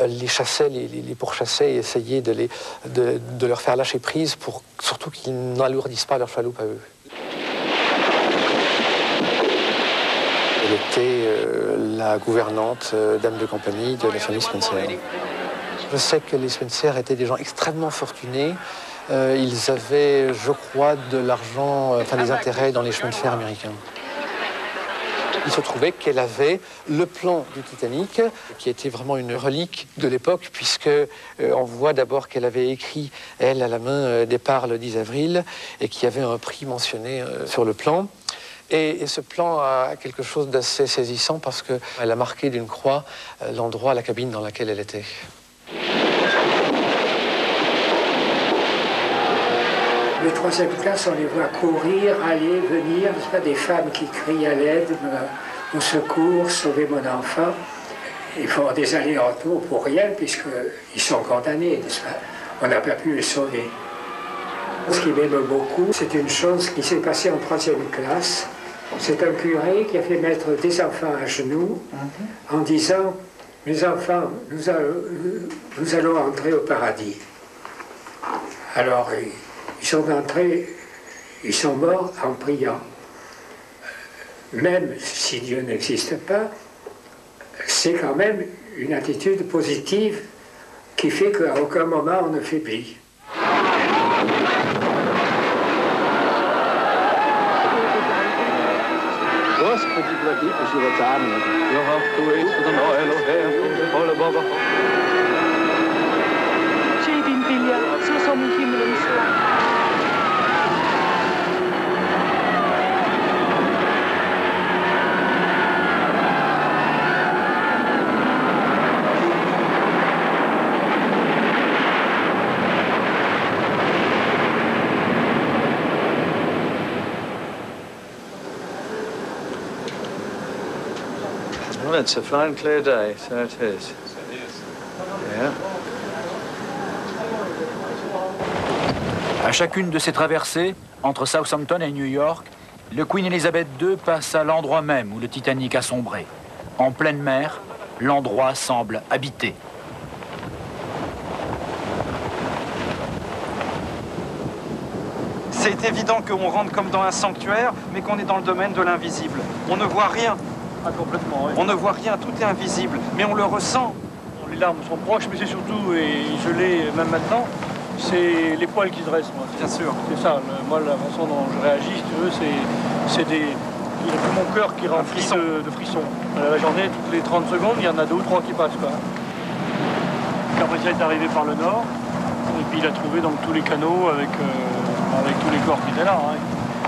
les chassaient, les pourchassaient et essayaient de leur faire lâcher prise pour surtout qu'ils n'alourdissent pas leur chaloupe à eux. Elle était la gouvernante, dame de compagnie de la famille Spencer. Je sais que les Spencer étaient des gens extrêmement fortunés. Ils avaient, je crois, de l'argent, enfin des intérêts dans les chemins de fer américains. Il se trouvait qu'elle avait le plan du Titanic, qui était vraiment une relique de l'époque, puisque on voit d'abord qu'elle avait écrit, elle, à la main, départ le 10 avril, et qu'il y avait un prix mentionné sur le plan. Et ce plan a quelque chose d'assez saisissant parce qu'elle a marqué d'une croix l'endroit, la cabine dans laquelle elle était. Les 3e classes, on les voit courir, aller, venir, des femmes qui crient à l'aide, au secours, sauver mon enfant. Ils font des allers-retours pour rien, puisqu'ils sont condamnés, n'est-ce pas? On n'a pas pu les sauver. Ce qui m'aime beaucoup, c'est une chose qui s'est passée en 3e classe. C'est un curé qui a fait mettre des enfants à genoux en disant « Mes enfants, nous allons entrer au paradis ». Alors, ils sont entrés, ils sont morts en priant. Même si Dieu n'existe pas, c'est quand même une attitude positive qui fait qu'à aucun moment on ne faiblit. Well, it's a fine clear day, so it is. Yeah. À chacune de ces traversées, entre Southampton et New York, le Queen Elizabeth II passe à l'endroit même où le Titanic a sombré. En pleine mer, l'endroit semble habité. C'est évident qu'on rentre comme dans un sanctuaire, mais qu'on est dans le domaine de l'invisible. On ne voit rien. Ah, complètement, oui. On ne voit rien, tout est invisible, mais on le ressent. Bon, les larmes sont proches, mais c'est surtout, et je l'ai même maintenant, c'est les poils qui dressent, moi. Bien sûr. C'est ça, moi, la façon dont je réagis, si tu veux, c'est Il n'y a que mon cœur qui remplit de frissons. La journée, toutes les 30 secondes, il y en a 2 ou 3 qui passent. Quoi. Carpaccia est arrivé par le nord, et puis il a trouvé donc tous les canaux avec tous les corps qui étaient là. Hein.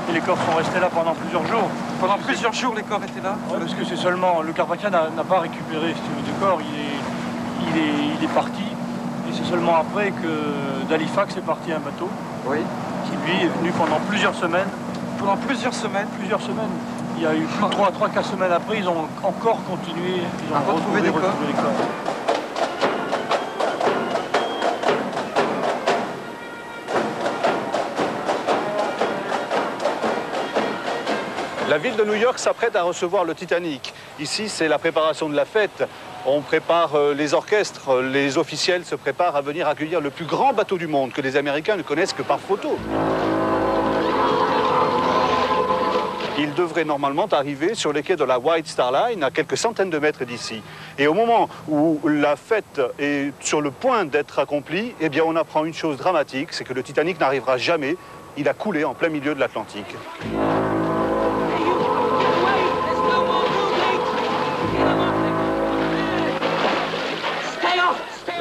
Et les corps sont restés là pendant plusieurs jours. Pendant plusieurs jours, les corps étaient là? Ouais, parce que c'est seulement... Le Carpaccia n'a pas récupéré ce corps, il est parti. Et c'est seulement après que d'Halifax est parti un bateau. Oui. Qui lui est venu pendant plusieurs semaines. Pendant plusieurs semaines? Plusieurs semaines. Il y a eu plus de 3-4 semaines après, ils ont encore continué, ils ont retrouvé les corps. La ville de New York s'apprête à recevoir le Titanic. Ici, c'est la préparation de la fête. On prépare les orchestres, les officiels se préparent à venir accueillir le plus grand bateau du monde que les Américains ne connaissent que par photo. Il devrait normalement arriver sur les quais de la White Star Line, à quelques centaines de mètres d'ici. Et au moment où la fête est sur le point d'être accomplie, eh bien on apprend une chose dramatique, c'est que le Titanic n'arrivera jamais. Il a coulé en plein milieu de l'Atlantique.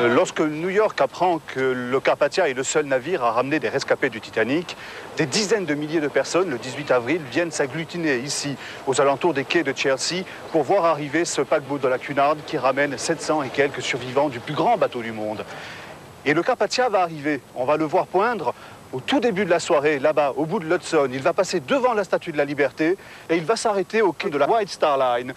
Lorsque New York apprend que le Carpathia est le seul navire à ramener des rescapés du Titanic, des dizaines de milliers de personnes, le 18 avril, viennent s'agglutiner ici, aux alentours des quais de Chelsea, pour voir arriver ce paquebot de la Cunard qui ramène 700 et quelques survivants du plus grand bateau du monde. Et le Carpathia va arriver, on va le voir poindre au tout début de la soirée, là-bas, au bout de l'Hudson. Il va passer devant la Statue de la Liberté et il va s'arrêter au quai de la White Star Line.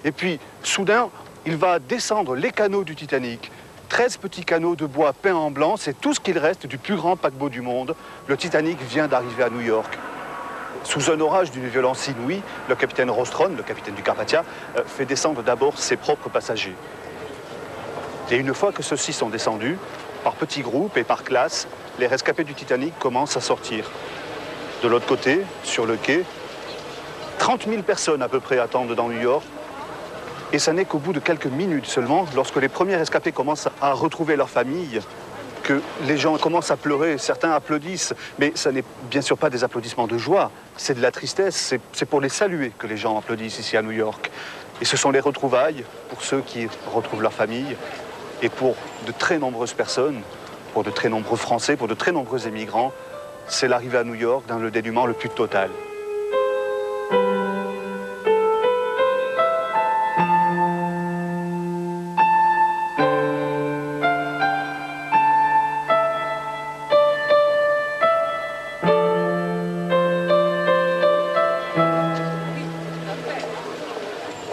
Et puis, soudain, il va descendre les canaux du Titanic. 13 petits canaux de bois peints en blanc, c'est tout ce qu'il reste du plus grand paquebot du monde. Le Titanic vient d'arriver à New York. Sous un orage d'une violence inouïe, le capitaine Rostron, le capitaine du Carpathia, fait descendre d'abord ses propres passagers. Et une fois que ceux-ci sont descendus, par petits groupes et par classe, les rescapés du Titanic commencent à sortir. De l'autre côté, sur le quai, 30 000 personnes à peu près attendent dans New York. Et ça n'est qu'au bout de quelques minutes seulement, lorsque les premiers rescapés commencent à retrouver leur famille, que les gens commencent à pleurer, certains applaudissent, mais ça n'est bien sûr pas des applaudissements de joie, c'est de la tristesse, c'est pour les saluer que les gens applaudissent ici à New York. Et ce sont les retrouvailles pour ceux qui retrouvent leur famille, et pour de très nombreuses personnes, pour de très nombreux Français, pour de très nombreux émigrants, c'est l'arrivée à New York dans le dénuement le plus total.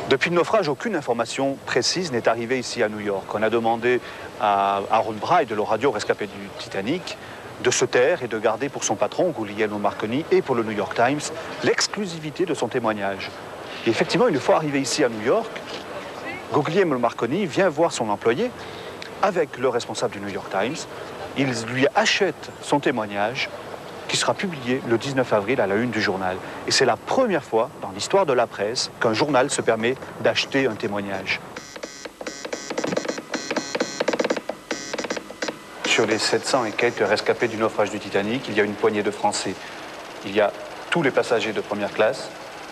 Depuis le naufrage, aucune information précise n'est arrivée ici à New York. On a demandé à Aaron Bride, le radio rescapé du Titanic, de se taire et de garder pour son patron, Guglielmo Marconi, et pour le New York Times, l'exclusivité de son témoignage. Et effectivement, une fois arrivé ici à New York, Guglielmo Marconi vient voir son employé avec le responsable du New York Times. Il lui achète son témoignage qui sera publié le 19 avril à la une du journal. Et c'est la première fois dans l'histoire de la presse qu'un journal se permet d'acheter un témoignage. Sur les 700 et quelques rescapés du naufrage du Titanic, il y a une poignée de Français. Il y a tous les passagers de première classe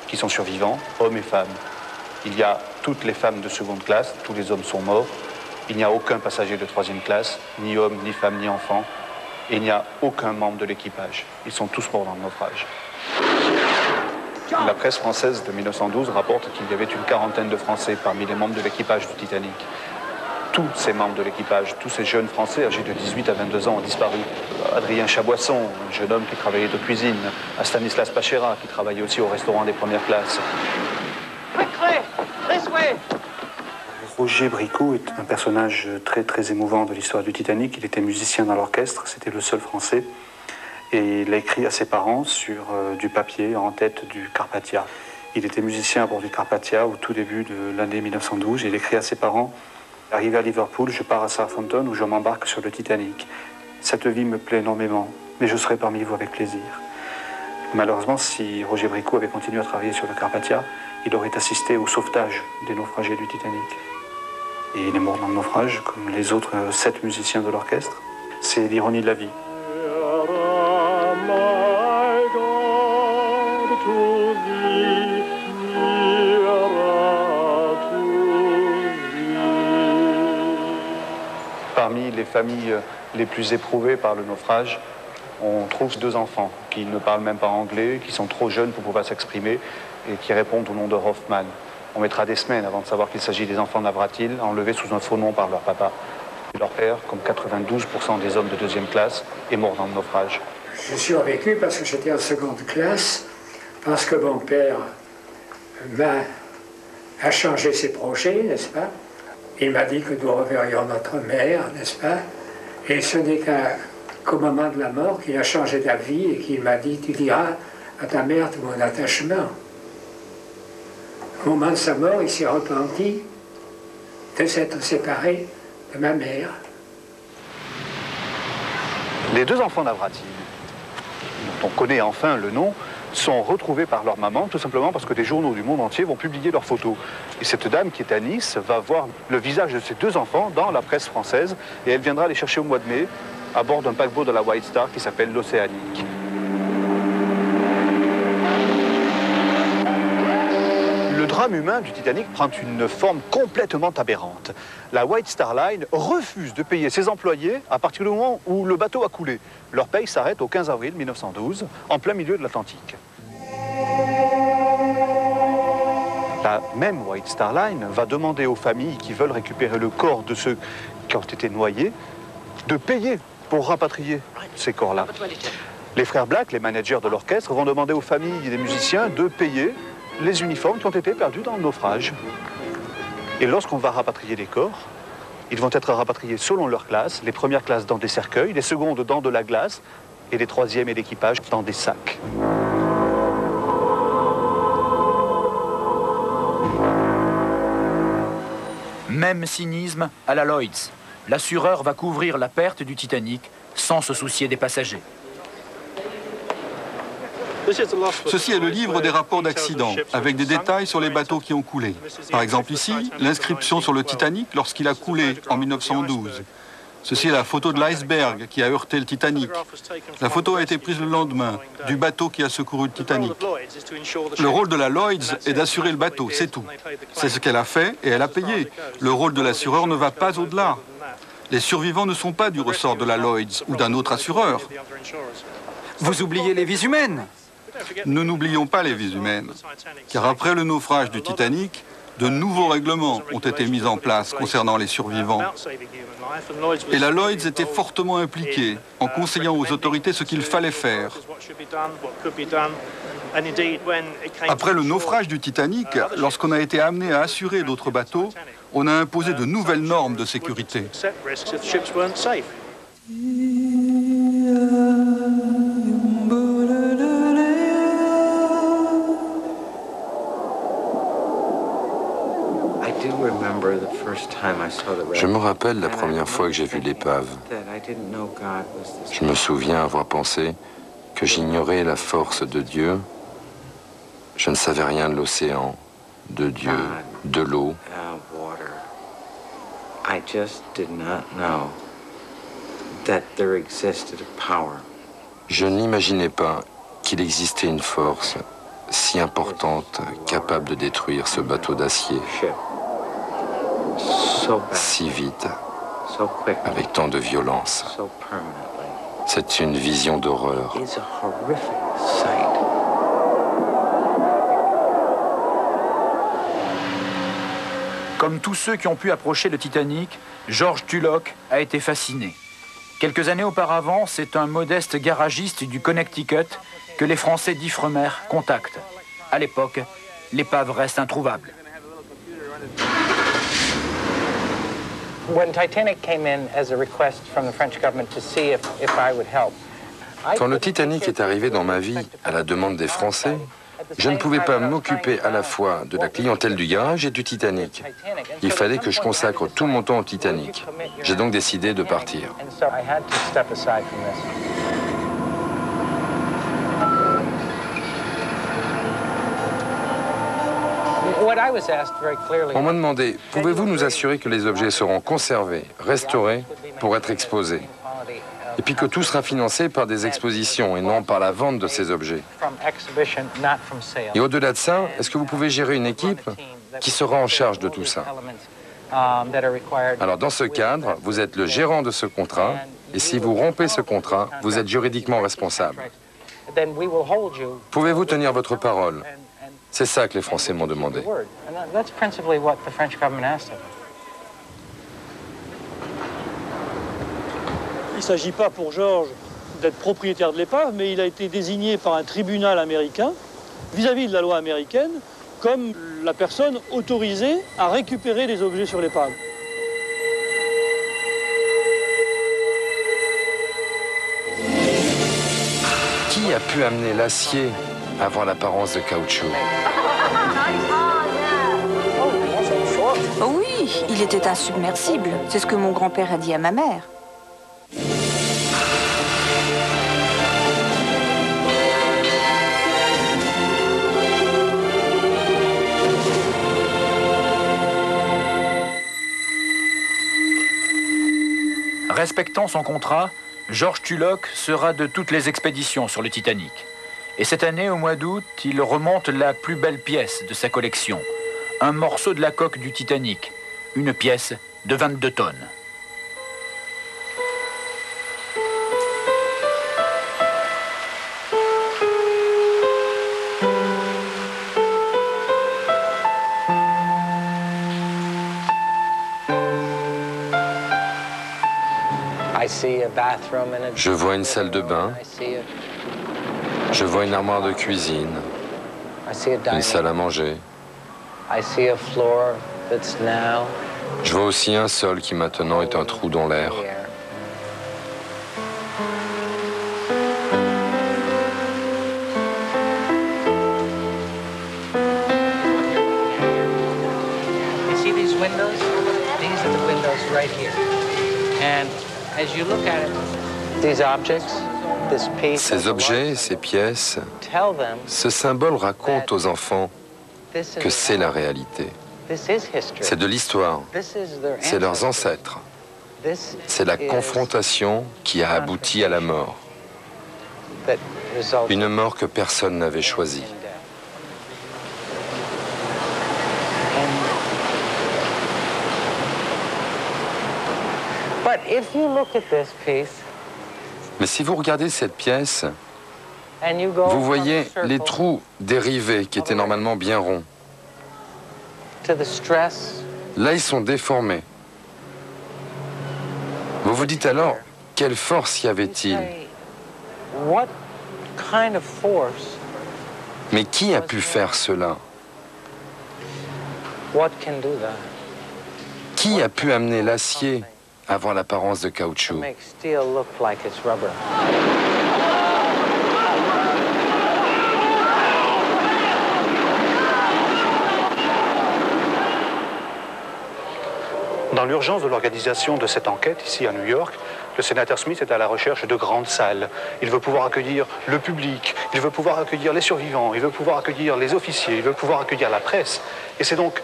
qui sont survivants, hommes et femmes. Il y a toutes les femmes de seconde classe, tous les hommes sont morts. Il n'y a aucun passager de troisième classe, ni homme, ni femme, ni enfant. Et il n'y a aucun membre de l'équipage. Ils sont tous morts dans le naufrage. La presse française de 1912 rapporte qu'il y avait une quarantaine de Français parmi les membres de l'équipage du Titanic. Tous ces membres de l'équipage, tous ces jeunes Français âgés de 18 à 22 ans ont disparu. Adrien Chaboisson, un jeune homme qui travaillait de cuisine, à Stanislas Pachera, qui travaillait aussi au restaurant des premières classes. Roger Bricot est un personnage très émouvant de l'histoire du Titanic. Il était musicien dans l'orchestre, c'était le seul Français. Et il a écrit à ses parents sur du papier en tête du Carpathia. Il était musicien à bord du Carpathia au tout début de l'année 1912. Il écrit à ses parents: arrivé à Liverpool, je pars à Southampton où je m'embarque sur le Titanic. Cette vie me plaît énormément, mais je serai parmi vous avec plaisir. Malheureusement, si Roger Bricot avait continué à travailler sur le Carpathia, il aurait assisté au sauvetage des naufragés du Titanic. Et il est mort dans le naufrage, comme les autres 7 musiciens de l'orchestre. C'est l'ironie de la vie. Parmi les familles les plus éprouvées par le naufrage, on trouve 2 enfants qui ne parlent même pas anglais, qui sont trop jeunes pour pouvoir s'exprimer et qui répondent au nom de Hoffman. On mettra des semaines avant de savoir qu'il s'agit des enfants Navratil, enlevés sous un faux nom par leur papa. Leur père, comme 92% des hommes de 2e classe, est mort dans le naufrage. J'ai survécu parce que j'étais en 2e classe, parce que mon père a changé ses projets, n'est-ce pas? Il m'a dit que nous reverrions notre mère, n'est-ce pas? Et ce n'est qu'au moment de la mort qu'il a changé d'avis et qu'il m'a dit, tu diras à ta mère tout mon attachement. Au moment de sa mort, il s'est repenti de s'être séparé de ma mère. Les 2 enfants Navratil, dont on connaît enfin le nom, sont retrouvés par leur maman, tout simplement parce que des journaux du monde entier vont publier leurs photos. Et cette dame qui est à Nice va voir le visage de ces 2 enfants dans la presse française et elle viendra les chercher au mois de mai à bord d'un paquebot de la White Star qui s'appelle l'Océanique. Le drame humain du Titanic prend une forme complètement aberrante. La White Star Line refuse de payer ses employés à partir du moment où le bateau a coulé. Leur paye s'arrête au 15 avril 1912, en plein milieu de l'Atlantique. La même White Star Line va demander aux familles qui veulent récupérer le corps de ceux qui ont été noyés de payer pour rapatrier ces corps-là. Les frères Black, les managers de l'orchestre, vont demander aux familles des musiciens de payer les uniformes qui ont été perdus dans le naufrage. Et lorsqu'on va rapatrier les corps, ils vont être rapatriés selon leur classe, les premières classes dans des cercueils, les secondes dans de la glace, et les troisièmes et l'équipage dans des sacs. Même cynisme à la Lloyd's. L'assureur va couvrir la perte du Titanic sans se soucier des passagers. Ceci est le livre des rapports d'accident, avec des détails sur les bateaux qui ont coulé. Par exemple ici, l'inscription sur le Titanic lorsqu'il a coulé en 1912. Ceci est la photo de l'iceberg qui a heurté le Titanic. La photo a été prise le lendemain du bateau qui a secouru le Titanic. Le rôle de la Lloyd's est d'assurer le bateau, c'est tout. C'est ce qu'elle a fait et elle a payé. Le rôle de l'assureur ne va pas au-delà. Les survivants ne sont pas du ressort de la Lloyd's ou d'un autre assureur. Vous oubliez les vies humaines. Nous n'oublions pas les vies humaines, car après le naufrage du Titanic, de nouveaux règlements ont été mis en place concernant les survivants. Et la Lloyd's était fortement impliquée en conseillant aux autorités ce qu'il fallait faire. Après le naufrage du Titanic, lorsqu'on a été amené à assurer d'autres bateaux, on a imposé de nouvelles normes de sécurité. Je me rappelle la première fois que j'ai vu l'épave. Je me souviens avoir pensé que j'ignorais la force de Dieu. Je ne savais rien de l'océan, de Dieu, de l'eau. Je n'imaginais pas qu'il existait une force si importante, capable de détruire ce bateau d'acier si vite, avec tant de violence. C'est une vision d'horreur. Comme tous ceux qui ont pu approcher le Titanic, George Tulloch a été fasciné. Quelques années auparavant, c'est un modeste garagiste du Connecticut que les Français d'Ifremer contactent. À l'époque, l'épave reste introuvable. Quand le Titanic est arrivé dans ma vie à la demande des Français, je ne pouvais pas m'occuper à la fois de la clientèle du garage et du Titanic. Il fallait que je consacre tout mon temps au Titanic. J'ai donc décidé de partir. On m'a demandé, pouvez-vous nous assurer que les objets seront conservés, restaurés, pour être exposés, et puis que tout sera financé par des expositions et non par la vente de ces objets. Et au-delà de ça, est-ce que vous pouvez gérer une équipe qui sera en charge de tout ça? Alors dans ce cadre, vous êtes le gérant de ce contrat, et si vous rompez ce contrat, vous êtes juridiquement responsable. Pouvez-vous tenir votre parole? C'est ça que les Français m'ont demandé. Il ne s'agit pas pour George d'être propriétaire de l'épave, mais il a été désigné par un tribunal américain, vis-à-vis de la loi américaine, comme la personne autorisée à récupérer les objets sur l'épave. Qui a pu amener l'acier à avoir l'apparence de caoutchouc? Oh oui, il était insubmersible. C'est ce que mon grand-père a dit à ma mère. Respectant son contrat, George Tulloch sera de toutes les expéditions sur le Titanic. Et cette année, au mois d'août, il remonte la plus belle pièce de sa collection. Un morceau de la coque du Titanic. Une pièce de 22 tonnes. Je vois une salle de bain. Je vois une armoire de cuisine. Une salle à manger. Je vois aussi un sol qui maintenant est un trou dans l'air. Ces objets, ces pièces, ce symbole raconte aux enfants que c'est la réalité. C'est de l'histoire, c'est leurs ancêtres. C'est la confrontation qui a abouti à la mort. Une mort que personne n'avait choisie. Mais si vous regardez cette pièce, vous voyez les trous dérivés qui étaient normalement bien ronds. Là, ils sont déformés. Vous vous dites alors, quelle force y avait-il? Mais qui a pu faire cela? Qui a pu amener l'acier à avoir l'apparence de caoutchouc? Dans l'urgence de l'organisation de cette enquête ici à New York, le sénateur Smith est à la recherche de grandes salles. Il veut pouvoir accueillir le public, il veut pouvoir accueillir les survivants, il veut pouvoir accueillir les officiers, il veut pouvoir accueillir la presse. Et c'est donc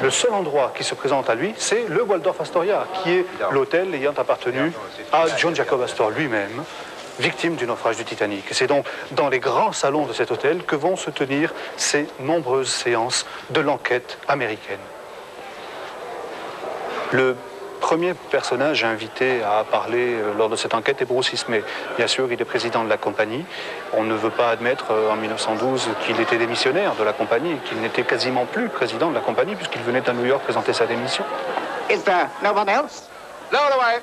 le seul endroit qui se présente à lui, c'est le Waldorf Astoria, qui est l'hôtel ayant appartenu à John Jacob Astor lui-même, victime du naufrage du Titanic. Et c'est donc dans les grands salons de cet hôtel que vont se tenir ces nombreuses séances de l'enquête américaine. Le premier personnage invité à parler lors de cette enquête est Bruce Ismay. Bien sûr, il est président de la compagnie. On ne veut pas admettre en 1912 qu'il était démissionnaire de la compagnie, qu'il n'était quasiment plus président de la compagnie puisqu'il venait à New York présenter sa démission. Is there no one else? Lower away.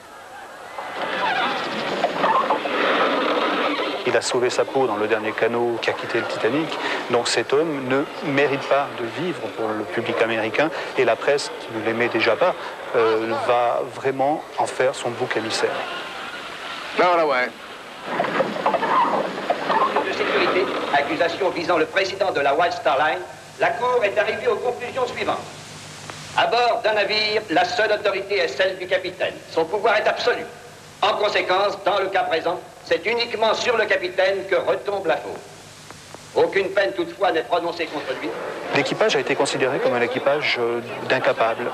Il a sauvé sa peau dans le dernier canot qui a quitté le Titanic. Donc cet homme ne mérite pas de vivre pour le public américain. Et la presse, qui ne l'aimait déjà pas, va vraiment en faire son bouc émissaire. Lower away. De sécurité, accusation visant le président de la White Star Line, la Cour est arrivée aux conclusions suivantes. À bord d'un navire, la seule autorité est celle du capitaine. Son pouvoir est absolu. En conséquence, dans le cas présent, c'est uniquement sur le capitaine que retombe la faute. Aucune peine toutefois n'est prononcée contre lui. L'équipage a été considéré comme un équipage d'incapables.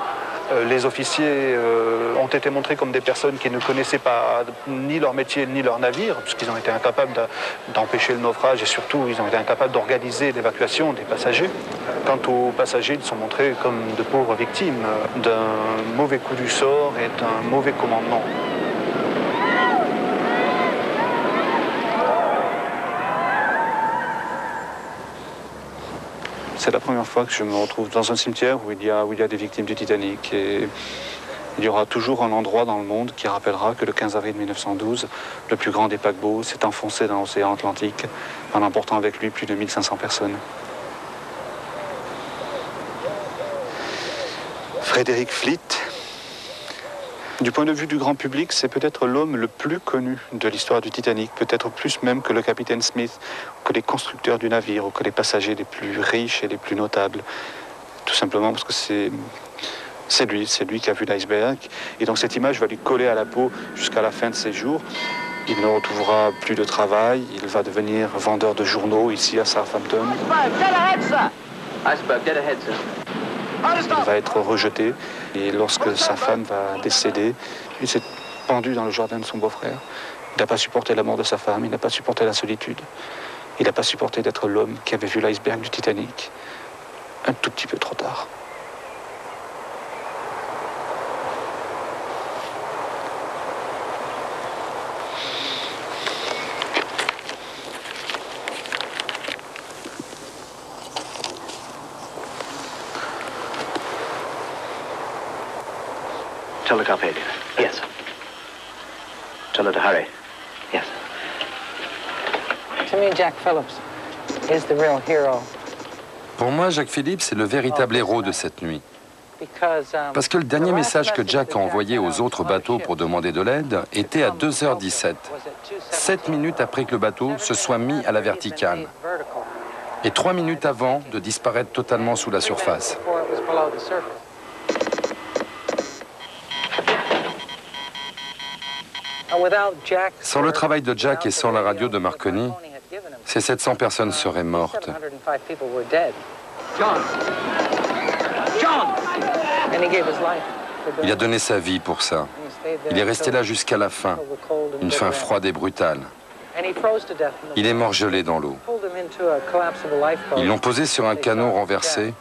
Les officiers ont été montrés comme des personnes qui ne connaissaient pas ni leur métier ni leur navire, puisqu'ils ont été incapables d'empêcher le naufrage et surtout ils ont été incapables d'organiser l'évacuation des passagers. Quant aux passagers, ils sont montrés comme de pauvres victimes d'un mauvais coup du sort et d'un mauvais commandement. C'est la première fois que je me retrouve dans un cimetière où il y a des victimes du Titanic. Et il y aura toujours un endroit dans le monde qui rappellera que le 15 avril 1912, le plus grand des paquebots s'est enfoncé dans l'océan Atlantique en emportant avec lui plus de 1500 personnes. Frédéric Fleet, du point de vue du grand public, c'est peut-être l'homme le plus connu de l'histoire du Titanic, peut-être plus même que le capitaine Smith, que les constructeurs du navire, ou que les passagers les plus riches et les plus notables. Tout simplement parce que c'est lui qui a vu l'iceberg. Et donc cette image va lui coller à la peau jusqu'à la fin de ses jours. Il ne retrouvera plus de travail, il va devenir vendeur de journaux ici à Southampton. Il va être rejeté et lorsque sa femme va décéder, il s'est pendu dans le jardin de son beau-frère. Il n'a pas supporté la mort de sa femme, il n'a pas supporté la solitude. Il n'a pas supporté d'être l'homme qui avait vu l'iceberg du Titanic un tout petit peu trop tard. Tell the Carpathia. Yes. Tell her to hurry. Yes. To me, Jack Phillips is the real hero. Pour moi, Jack Phillips est le véritable héros de cette nuit. Parce que le dernier message que Jack a envoyé aux autres bateaux pour demander de l'aide était à 2h17, 7 minutes après que le bateau se soit mis à la verticale, et 3 minutes avant de disparaître totalement sous la surface. Sans le travail de Jack et sans la radio de Marconi, ces 700 personnes seraient mortes. Il a donné sa vie pour ça. Il est resté là jusqu'à la fin, une fin froide et brutale. Il est mort gelé dans l'eau. Ils l'ont posé sur un canot renversé.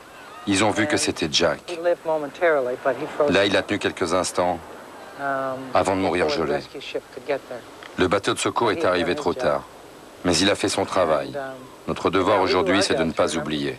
Ils ont vu que c'était Jack. Là, il a tenu quelques instants avant de mourir gelé. Le bateau de secours est arrivé trop tard. Mais il a fait son travail. Notre devoir aujourd'hui, c'est de ne pas oublier.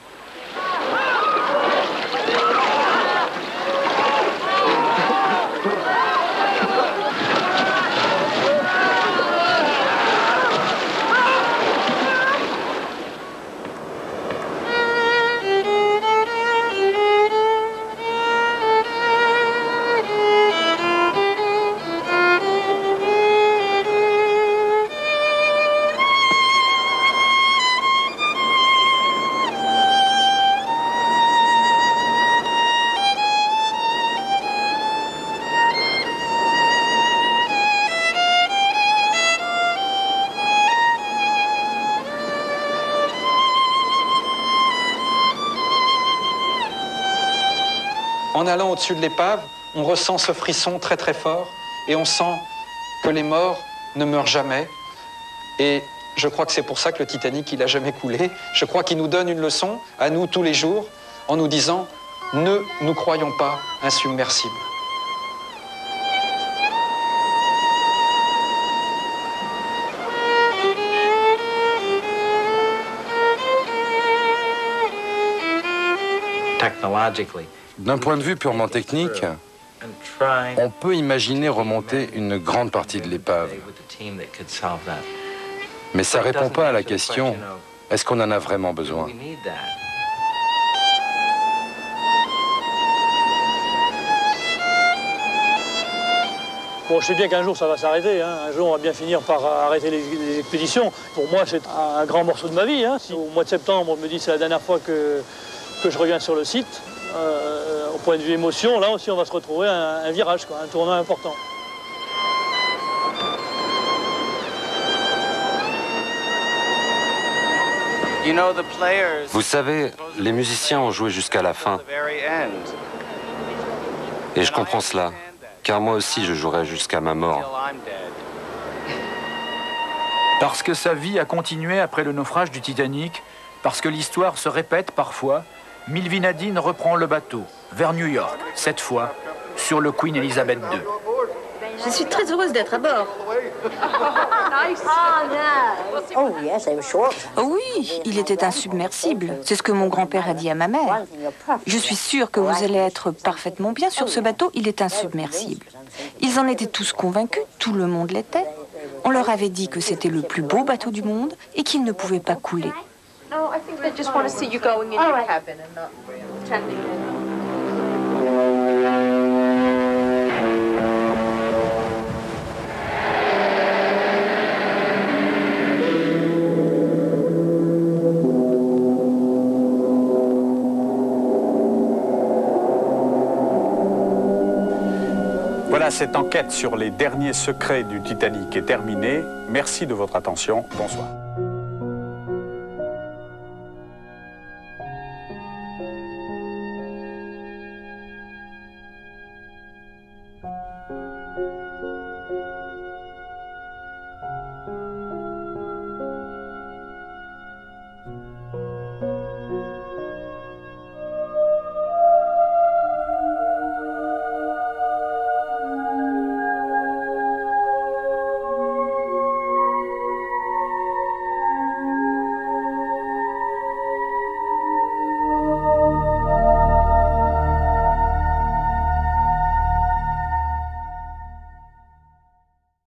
En allant au-dessus de l'épave, on ressent ce frisson très très fort et on sent que les morts ne meurent jamais. Et je crois que c'est pour ça que le Titanic, il n'a jamais coulé. Je crois qu'il nous donne une leçon, à nous tous les jours, en nous disant « Ne nous croyons pas insubmersibles ». D'un point de vue purement technique, on peut imaginer remonter une grande partie de l'épave. Mais ça ne répond pas à la question, est-ce qu'on en a vraiment besoin? Bon, je sais bien qu'un jour ça va s'arrêter, hein. Un jour on va bien finir par arrêter les expéditions. Pour moi c'est un grand morceau de ma vie, hein. Si au mois de septembre on me dit c'est la dernière fois que je reviens sur le site, au point de vue émotion, là aussi on va se retrouver à un virage, quoi, un tournant important. Vous savez, les musiciens ont joué jusqu'à la fin. Et je comprends cela, car moi aussi je jouerai jusqu'à ma mort. Parce que sa vie a continué après le naufrage du Titanic, parce que l'histoire se répète parfois, Milvie Nadine reprend le bateau, vers New York, cette fois, sur le Queen Elizabeth II. Je suis très heureuse d'être à bord. Oui, il était insubmersible. C'est ce que mon grand-père a dit à ma mère. Je suis sûre que vous allez être parfaitement bien sur ce bateau, il est insubmersible. Ils en étaient tous convaincus, tout le monde l'était. On leur avait dit que c'était le plus beau bateau du monde et qu'il ne pouvait pas couler. No, I think they just want to see you going in your cabin and not pretending. Voilà, cette enquête sur les derniers secrets du Titanic est terminée. Merci de votre attention. Bonsoir.